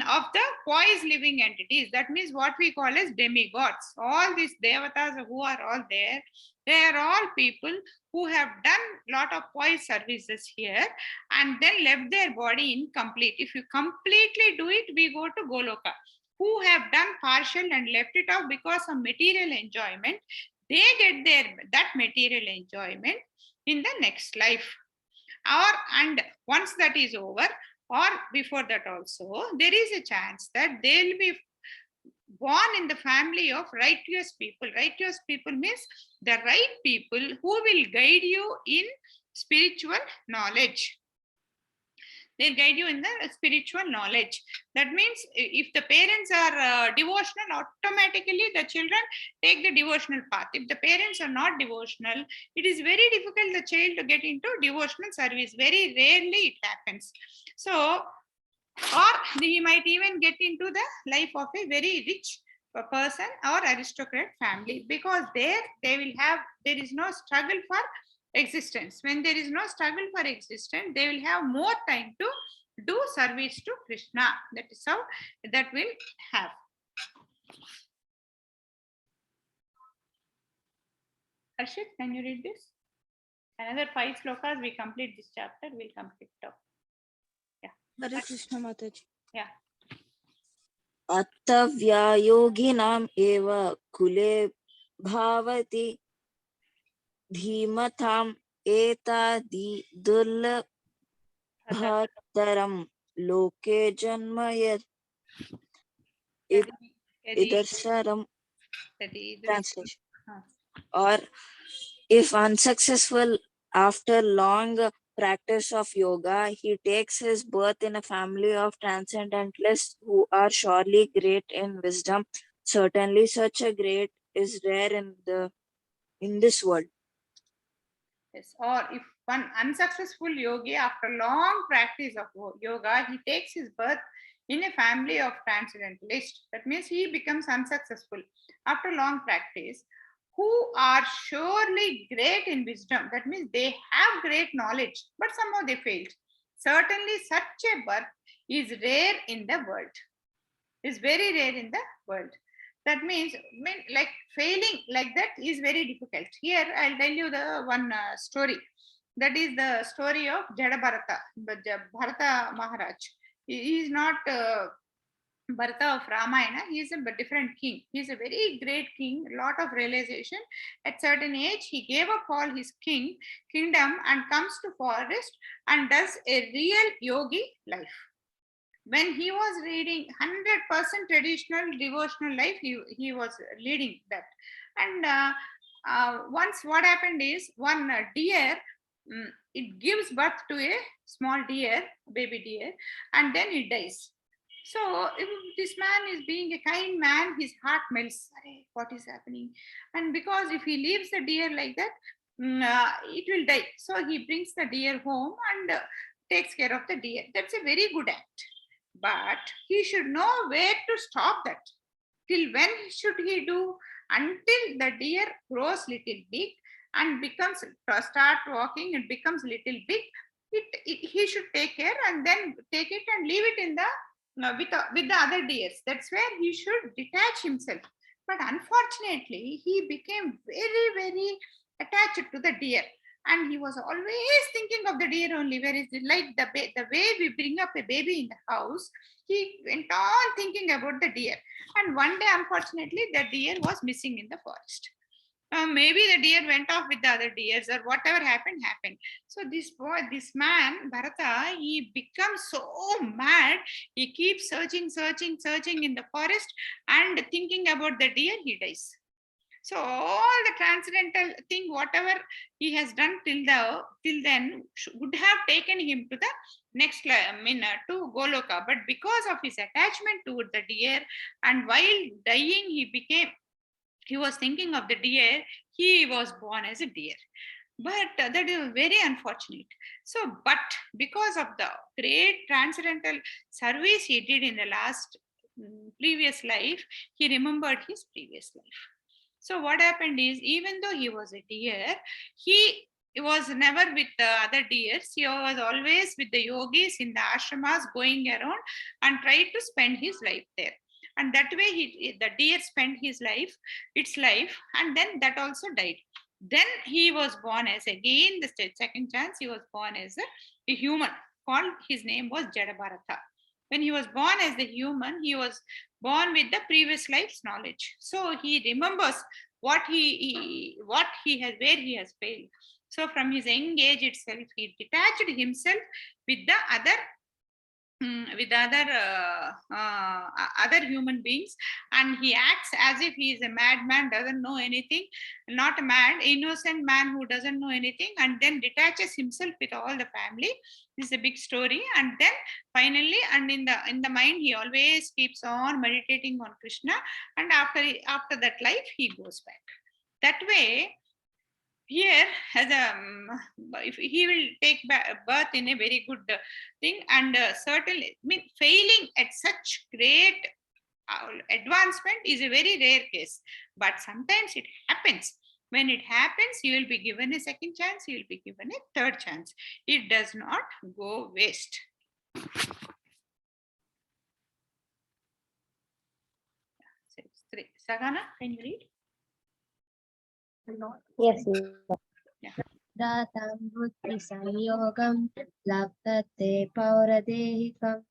of the poised living entities. That means what we call as demigods. All these devatas who are all there, they are all people who have done lot of poised services here and then left their body incomplete. If you completely do it, we go to Goloka. Who have done partial and left it off because of material enjoyment, they get that material enjoyment in the next life. And once that is over, or before that also, there is a chance that they will be born in the family of righteous people. Righteous people means the right people who will guide you in spiritual knowledge. They'll guide you in the spiritual knowledge. That means if the parents are devotional, automatically the children take the devotional path. If the parents are not devotional, it is very difficult the child to get into devotional service. Very rarely it happens. So, or he might even get into the life of a very rich person or aristocrat family, because there is no struggle for existence. When there is no struggle for existence, they will have more time to do service to Krishna. That is how that will have. Harshit, can you read this? Another 5 slokas, we complete this chapter, we'll complete up. Hare Krishna Mataji. Yeah. अत्तव्यायोगिनाम् एव कुले भावति धीमताम् एतादि दुर्लभतरं लोके जन्म idharsaram. Translation. Or if unsuccessful after long practice of yoga, he takes his birth in a family of transcendentalists who are surely great in wisdom. Certainly such a great is rare in this world. Yes. Or if one unsuccessful yogi after long practice of yoga, he takes his birth in a family of transcendentalists. That means he becomes unsuccessful after long practice, who are surely great in wisdom. That means they have great knowledge, but somehow they failed. Certainly such a birth is rare in the world. Is very rare in the world. That means like failing like that is very difficult. Here I'll tell you the one story. That is the story of Jada Bharata, Bharata Maharaj. He is not Bharata of Ramayana. He is a different king. He is a very great king, a lot of realization. At certain age, he gave up all his kingdom and comes to forest and does a real yogi life. When he was reading 100% traditional devotional life, he was leading that. And once what happened is, one deer, it gives birth to a small deer, baby deer, and then it dies. So if this man is being a kind man, his heart melts. What is happening? And because if he leaves the deer like that, it will die. So he brings the deer home and takes care of the deer. That's a very good act. But he should know where to stop that. Till when should he do? Until the deer grows little big and becomes start walking, it becomes little big. He should take care and then take it and leave it in the with the other deers. That's where he should detach himself. But unfortunately, he became very, very attached to the deer. And he was always thinking of the deer only. Where is it? Like the way we bring up a baby in the house, he went on thinking about the deer. And one day, unfortunately, the deer was missing in the forest. Maybe the deer went off with the other deers, or whatever happened. So this boy, this man, Bharata, he becomes so mad. He keeps searching in the forest and thinking about the deer, he dies. So all the transcendental thing, whatever he has done till then, would have taken him to the next, to Goloka. But because of his attachment to the deer, and while dying, he was thinking of the deer, he was born as a deer. But that is very unfortunate. So, but because of the great transcendental service he did in the last previous life, he remembered his previous life. So what happened is, even though he was a deer, he was never with the other deers. He was always with the yogis in the ashramas, going around and tried to spend his life there. And that way, the deer spent its life, and then that also died. Then he was born as, again, the second chance, he was born as a human. His name was Jadabharata. When he was born as the human, he was born with the previous life's knowledge. So he remembers what where he has failed. So from his young age itself, he detached himself with the other other human beings, and he acts as if he is a madman, doesn't know anything, not a mad, innocent man who doesn't know anything, and then detaches himself with all the family. This is a big story. And then finally, and in the mind, he always keeps on meditating on Krishna, and after that life, he goes back. That way, here as if he will take birth in a very good thing, and certainly, failing at such great advancement is a very rare case, but sometimes it happens. When it happens, you will be given a second chance, you will be given a third chance. It does not go waste. Sagana, can you read? Yes. Yeah. Datam buddhi samyogam labdate pauradehikam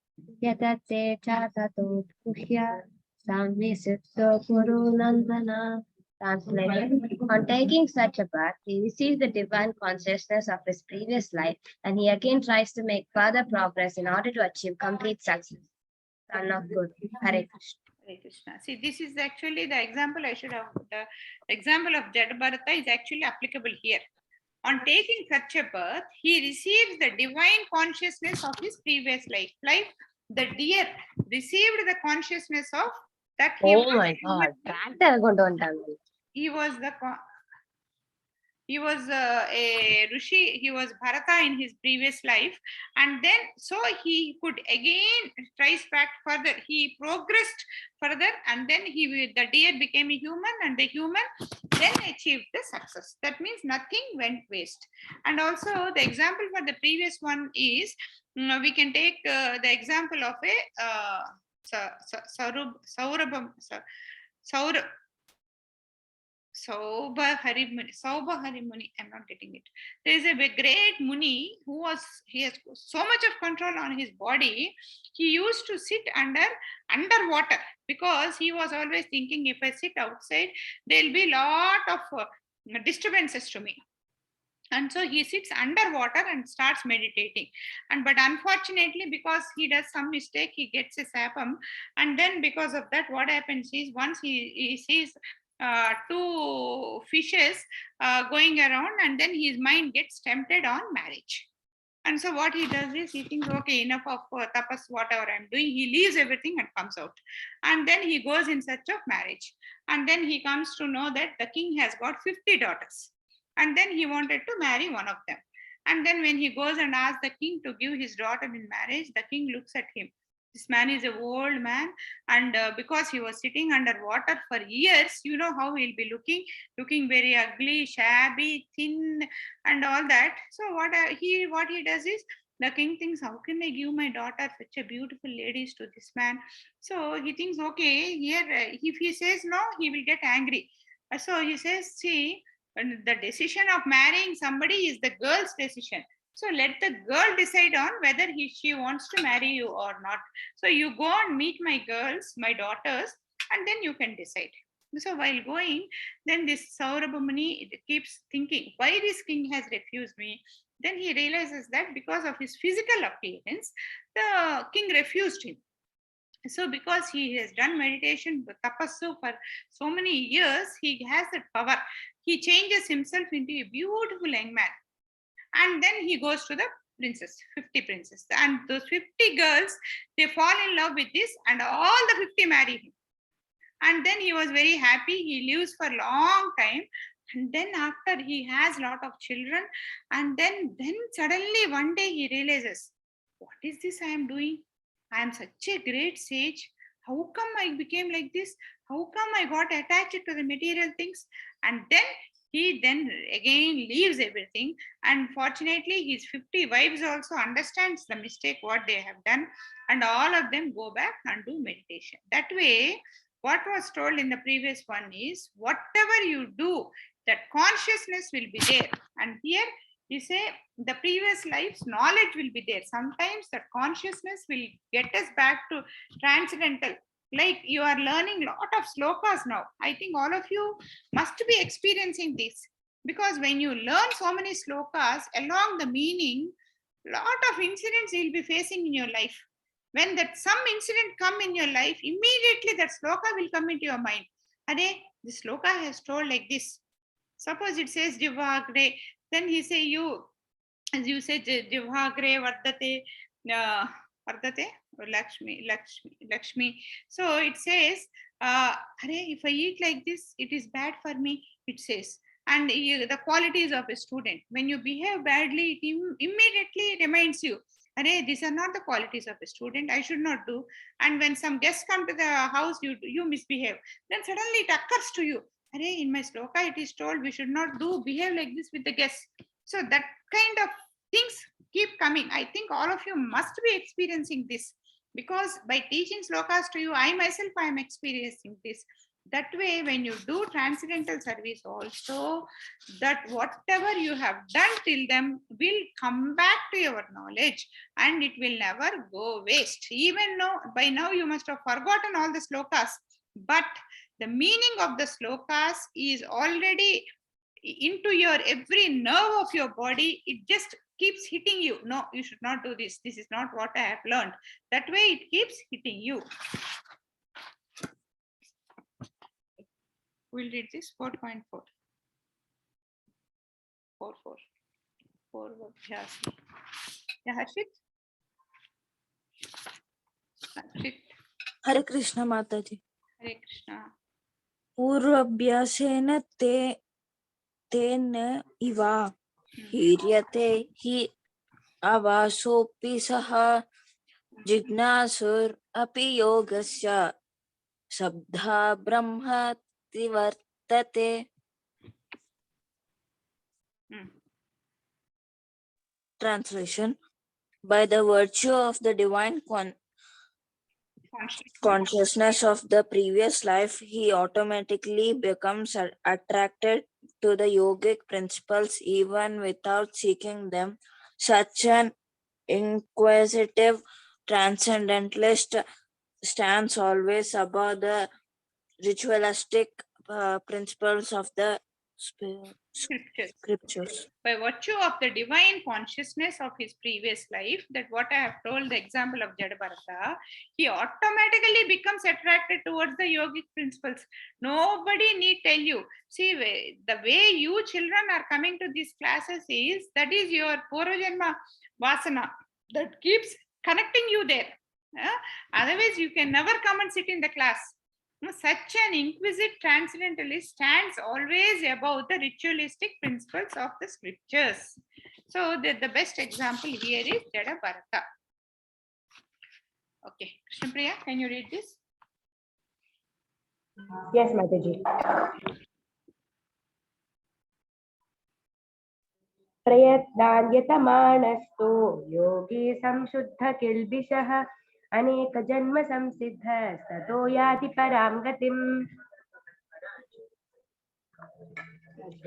yatate chatato puhya samvisitto guru nandana. Translation. On taking such a path, he receives the divine consciousness of his previous life, and he again tries to make further progress in order to achieve complete success. Son of Guru. Hare Krishna. Hare Krishna. See, this is actually the example the example of Jadabharata is actually applicable here. On taking such a birth, he receives the divine consciousness of his previous life. Like the deer received the consciousness of that he Oh my God. Tractor kondu vantaanga. he was a Rishi, he was Bharata in his previous life, and then so he could again trace back further. He progressed further, and then the deer became a human, and the human then achieved the success. That means nothing went waste. And also the example for the previous one is, we can take the example of a Sauba Harimuni. I'm not getting it. There is a great Muni he has so much of control on his body. He used to sit underwater, because he was always thinking, if I sit outside, there'll be a lot of disturbances to me. And so he sits underwater and starts meditating. But unfortunately, because he does some mistake, he gets a sapam. And then because of that, what happens is, once he sees two fishes going around, and then his mind gets tempted on marriage. And so what he does is, he thinks, okay, enough of tapas, whatever I'm doing. He leaves everything and comes out. And then he goes in search of marriage. And then he comes to know that the king has got 50 daughters. And then he wanted to marry one of them. And then when he goes and asks the king to give his daughter in marriage, the king looks at him. This man is an old man, and because he was sitting under water for years, you know how he'll be looking very ugly, shabby, thin, and all that. So what he does is, the king thinks, how can I give my daughter, such a beautiful ladies, to this man? So he thinks, okay, here, if he says no, he will get angry. So he says, see, the decision of marrying somebody is the girl's decision. So let the girl decide on whether she wants to marry you or not. So you go and meet my girls, my daughters, and then you can decide. So while going, then this Saurabha keeps thinking, why this king has refused me? Then he realizes that because of his physical appearance, the king refused him. So because he has done meditation, tapassu, for so many years, he has that power. He changes himself into a beautiful young man. And then he goes to the princess, 50 princesses. And those 50 girls, they fall in love with this, and all the 50 marry him. And then he was very happy. He lives for a long time. And then after he has a lot of children, and then suddenly one day he realizes, what is this I am doing? I am such a great sage. How come I became like this? How come I got attached to the material things? And then he again leaves everything. And fortunately, his 50 wives also understands the mistake what they have done, and all of them go back and do meditation. That way, what was told in the previous one is, whatever you do, that consciousness will be there. And here you say, the previous life's knowledge will be there. Sometimes that consciousness will get us back to transcendental. Like you are learning a lot of slokas now. I think all of you must be experiencing this, because when you learn so many slokas, along the meaning, lot of incidents you'll be facing in your life. When that some incident come in your life, immediately that sloka will come into your mind. Are the sloka has told like this. Suppose it says Jivagre, then he say you, as you say, Jivagre Vardate, Vardate, or Lakshmi. So it says, if I eat like this, it is bad for me, it says. And the qualities of a student. When you behave badly, it immediately reminds you, these are not the qualities of a student, I should not do. And when some guests come to the house, you misbehave, then suddenly it occurs to you, in my sloka it is told we should not behave like this with the guests. So that kind of things keep coming. I think all of you must be experiencing this, because by teaching slokas to you, I myself I am experiencing this. That way, when you do transcendental service also, that whatever you have done till them will come back to your knowledge, and it will never go waste. Even though by now you must have forgotten all the slokas, but the meaning of the slokas is already into your every nerve of your body. It just keeps hitting you. No, you should not do this. This is not what I have learned. That way it keeps hitting you. We'll read this 4.4. 4.4. 4. Yeah, Harshit? Harshit. Hare Krishna Mataji. Hare Krishna. Purvabhyasena tena iva hiryate hi avasopi saha jignasur api yogasya sabdha brahma tivartate. Translation: by the virtue of the divine consciousness of the previous life, he automatically becomes attracted to the yogic principles even without seeking them. Such an inquisitive transcendentalist stands always above the ritualistic principles of the scriptures. By virtue of the divine consciousness of his previous life, that what I have told, the example of Jadabharata, he automatically becomes attracted towards the yogic principles. Nobody need tell you. See, the way you children are coming to these classes is, that is your Purajanma Vasana that keeps connecting you there. Otherwise, you can never come and sit in the class. Such an inquisitive transcendentalist stands always above the ritualistic principles of the scriptures. So the best example here is Jada Bharata. Okay, Krishna Priya, can you read this? Yes, Mataji. प्रयत्नान्यतमानस्तु योगी संशुद्धकिल्बिषः अनेकजन्मसंसिद्धः ततो याति परां गतिम्.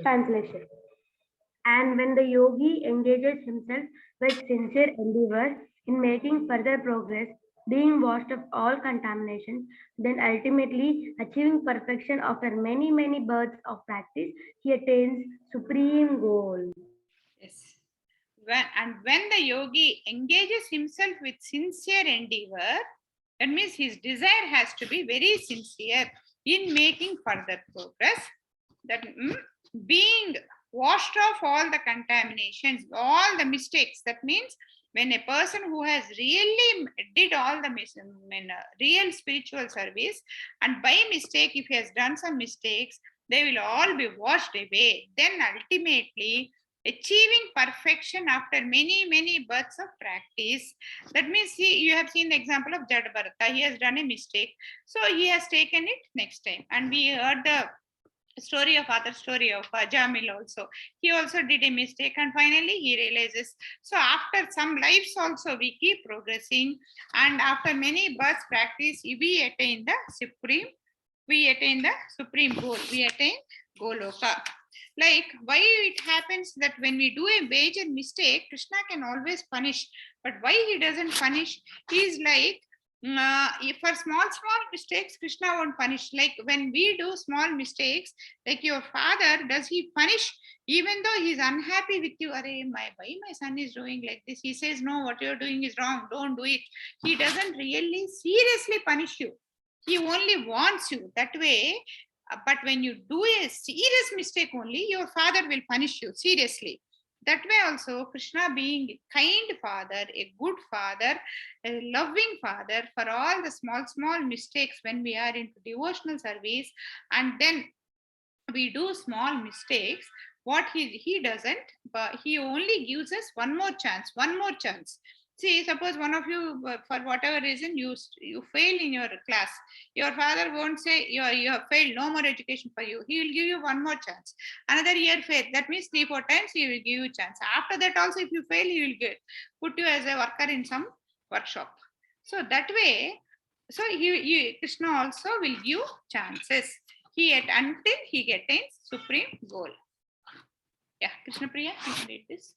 Translation. And when the yogi engages himself with sincere endeavor in making further progress, being washed of all contaminations, then ultimately achieving perfection after many, many births of practice, he attains supreme goal. Yes. When the yogi engages himself with sincere endeavor, that means his desire has to be very sincere in making further progress. That being washed off all the contaminations, all the mistakes. That means when a person who has really did all the real spiritual service, and by mistake, if he has done some mistakes, they will all be washed away. Then ultimately, achieving perfection after many births of practice. That means you have seen the example of Jada Bharata. He has done a mistake, so he has taken it next time. And we heard the story of Jamil also. He also did a mistake, and finally he realizes. So after some lives also we keep progressing, and after many births practice, we attain the supreme goal. We attain Goloka. Like, why it happens that when we do a major mistake, Krishna can always punish. But why he doesn't punish? He's like, if for small mistakes, Krishna won't punish. Like when we do small mistakes, like your father, does he punish? Even though he's unhappy with you, why my son is doing like this? He says, no, what you're doing is wrong. Don't do it. He doesn't really seriously punish you. He only wants you that way. But when you do a serious mistake only, your father will punish you seriously. That way also, Krishna being a kind father, a good father, a loving father, for all the small mistakes when we are into devotional service, and then we do small mistakes, what he doesn't, but he only gives us one more chance. See, suppose one of you, for whatever reason, you fail in your class. Your father won't say you have failed, no more education for you. He will give you one more chance. Another year fail, that means 3-4 times he will give you chance. After that also, if you fail, he will put you as a worker in some workshop. So that way, so Krishna also will give chances. Until he attains supreme goal. Yeah, Krishna Priya, you can read this.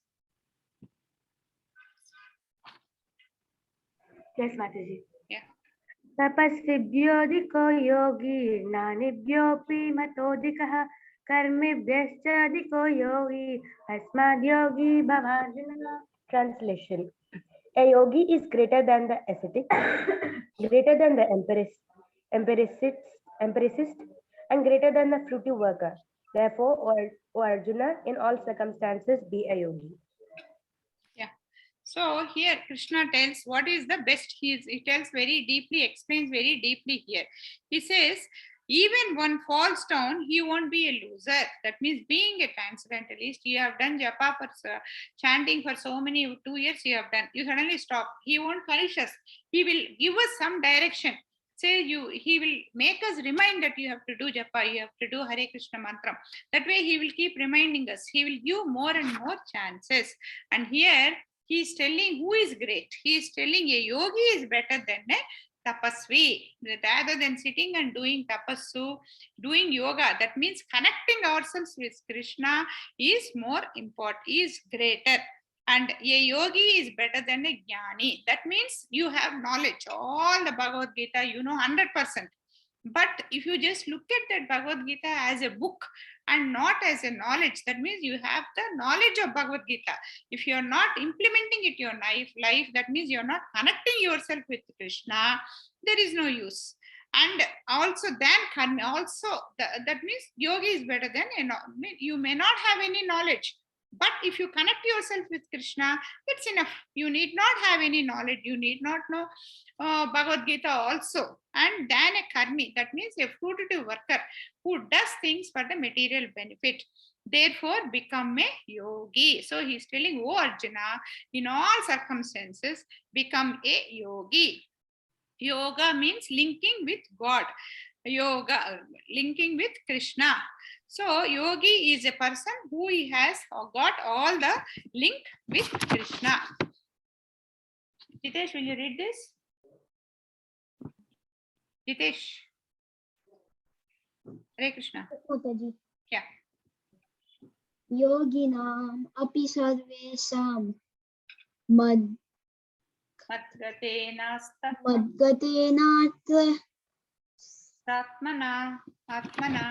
Yes, Mataji. Yeah. तपस्विभ्योऽधिको Yogi ज्ञानिभ्योऽपि मतोऽधिकः कर्मिभ्यश्चाधिको Yogi अस्माद्योगी भवार्जुन. Translation. A yogi is greater than the ascetic, greater than the empiricist, and greater than the fruitive worker. Therefore, O Arjuna, in all circumstances, be a yogi. Yeah. So here Krishna tells what is the best. He tells very deeply, explains very deeply here. He says, even one falls down, he won't be a loser. That means being a transcendentalist, you have done japa for chanting for so many 2 years, you have done. You suddenly stop. He won't punish us. He will give us some direction. He will make us remind that you have to do japa, you have to do Hare Krishna mantra. That way he will keep reminding us. He will give more and more chances. And here he is telling who is great. He is telling a yogi is better than a tapasvi. Rather than sitting and doing tapassu, doing yoga, that means connecting ourselves with Krishna is more important, is greater. And a yogi is better than a jnani. That means you have knowledge. All the Bhagavad Gita, you know 100%. But if you just look at that Bhagavad Gita as a book and not as a knowledge, that means you have the knowledge of Bhagavad Gita. If you are not implementing it in your life, that means you are not connecting yourself with Krishna. There is no use. And also, that means yogi is better than you may not have any knowledge. But if you connect yourself with Krishna, that's enough. You need not have any knowledge. You need not know Bhagavad Gita also. And then a karmi, that means a fruitive worker who does things for the material benefit. Therefore, become a yogi. So he's telling, oh Arjuna, in all circumstances, become a yogi. Yoga means linking with God. Yoga, linking with Krishna. So yogi is a person who has got all the link with Krishna. Jitesh, will you read this? Jitesh. Hare Krishna. Mataji. Yeah. Yoginam api sarvesam mad madgatenatra Atmana ratmana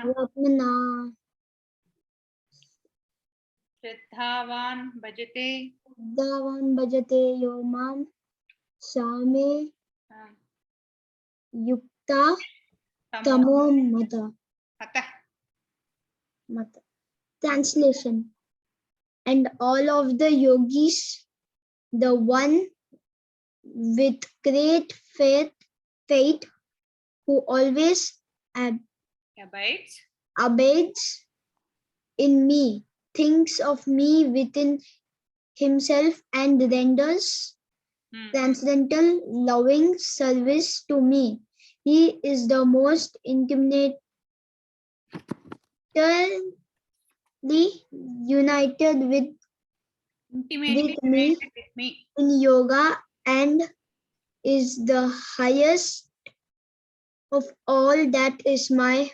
Shraddhavan bhajate davan bhajate yo mam same yukta tamo mata. Mata. Translation. And all of the yogis, the one with great faith who always abides in me, thinks of me within himself and renders transcendental loving service to me. He is the most intimately united with me in yoga and is the highest of all. That is my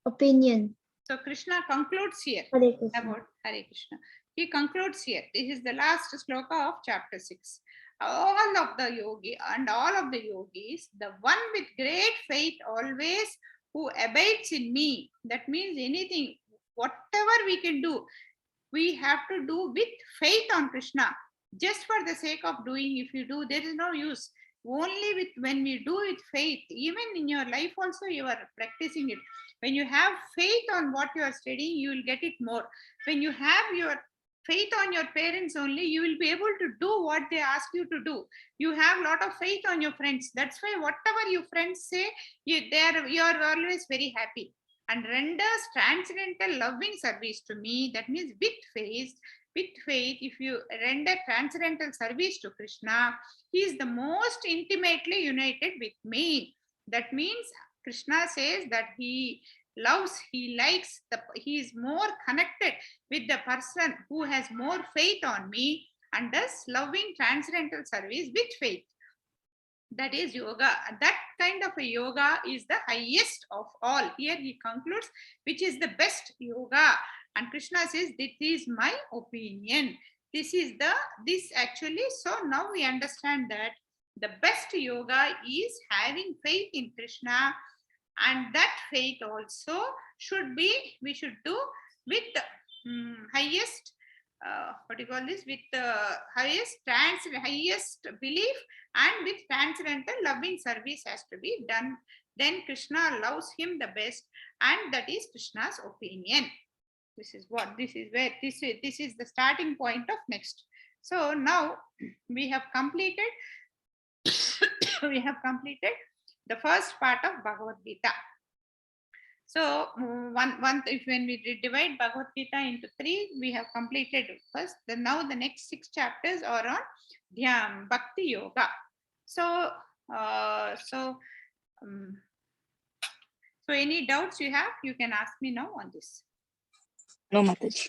opinion. So Krishna concludes here Hare Krishna. about Hare Krishna. He concludes here. This is the last sloka of chapter 6. All of the yogi and all of the yogis, the one with great faith always who abides in me. That means anything, whatever we can do, we have to do with faith on Krishna. Just for the sake of doing, if you do, there is no use. Only with when we do with faith, even in your life also you are practicing it. When you have faith on what you are studying, you will get it more. When you have your faith on your parents only, you will be able to do what they ask you to do. You have a lot of faith on your friends. That's why whatever your friends say, you are always very happy. And renders transcendental loving service to me. That means with faith, if you render transcendental service to Krishna, he is the most intimately united with me. That means Krishna says that he loves, he likes, he is more connected with the person who has more faith on me and does loving transcendental service with faith. That is yoga. That kind of a yoga is the highest of all. Here he concludes, which is the best yoga. And Krishna says, this is my opinion. This actually, so now we understand that the best yoga is having faith in Krishna, and that faith also we should do with the highest, what do you call this, with the highest belief, and with transcendental loving service has to be done. Then Krishna loves him the best, and that is Krishna's opinion. This is the starting point of next. So now we have completed the first part of Bhagavad Gita. So when we divide Bhagavad Gita into 3, we have completed first. Then now the next 6 chapters are on Dhyam, Bhakti Yoga. So any doubts you have, you can ask me now on this. No, Mataji.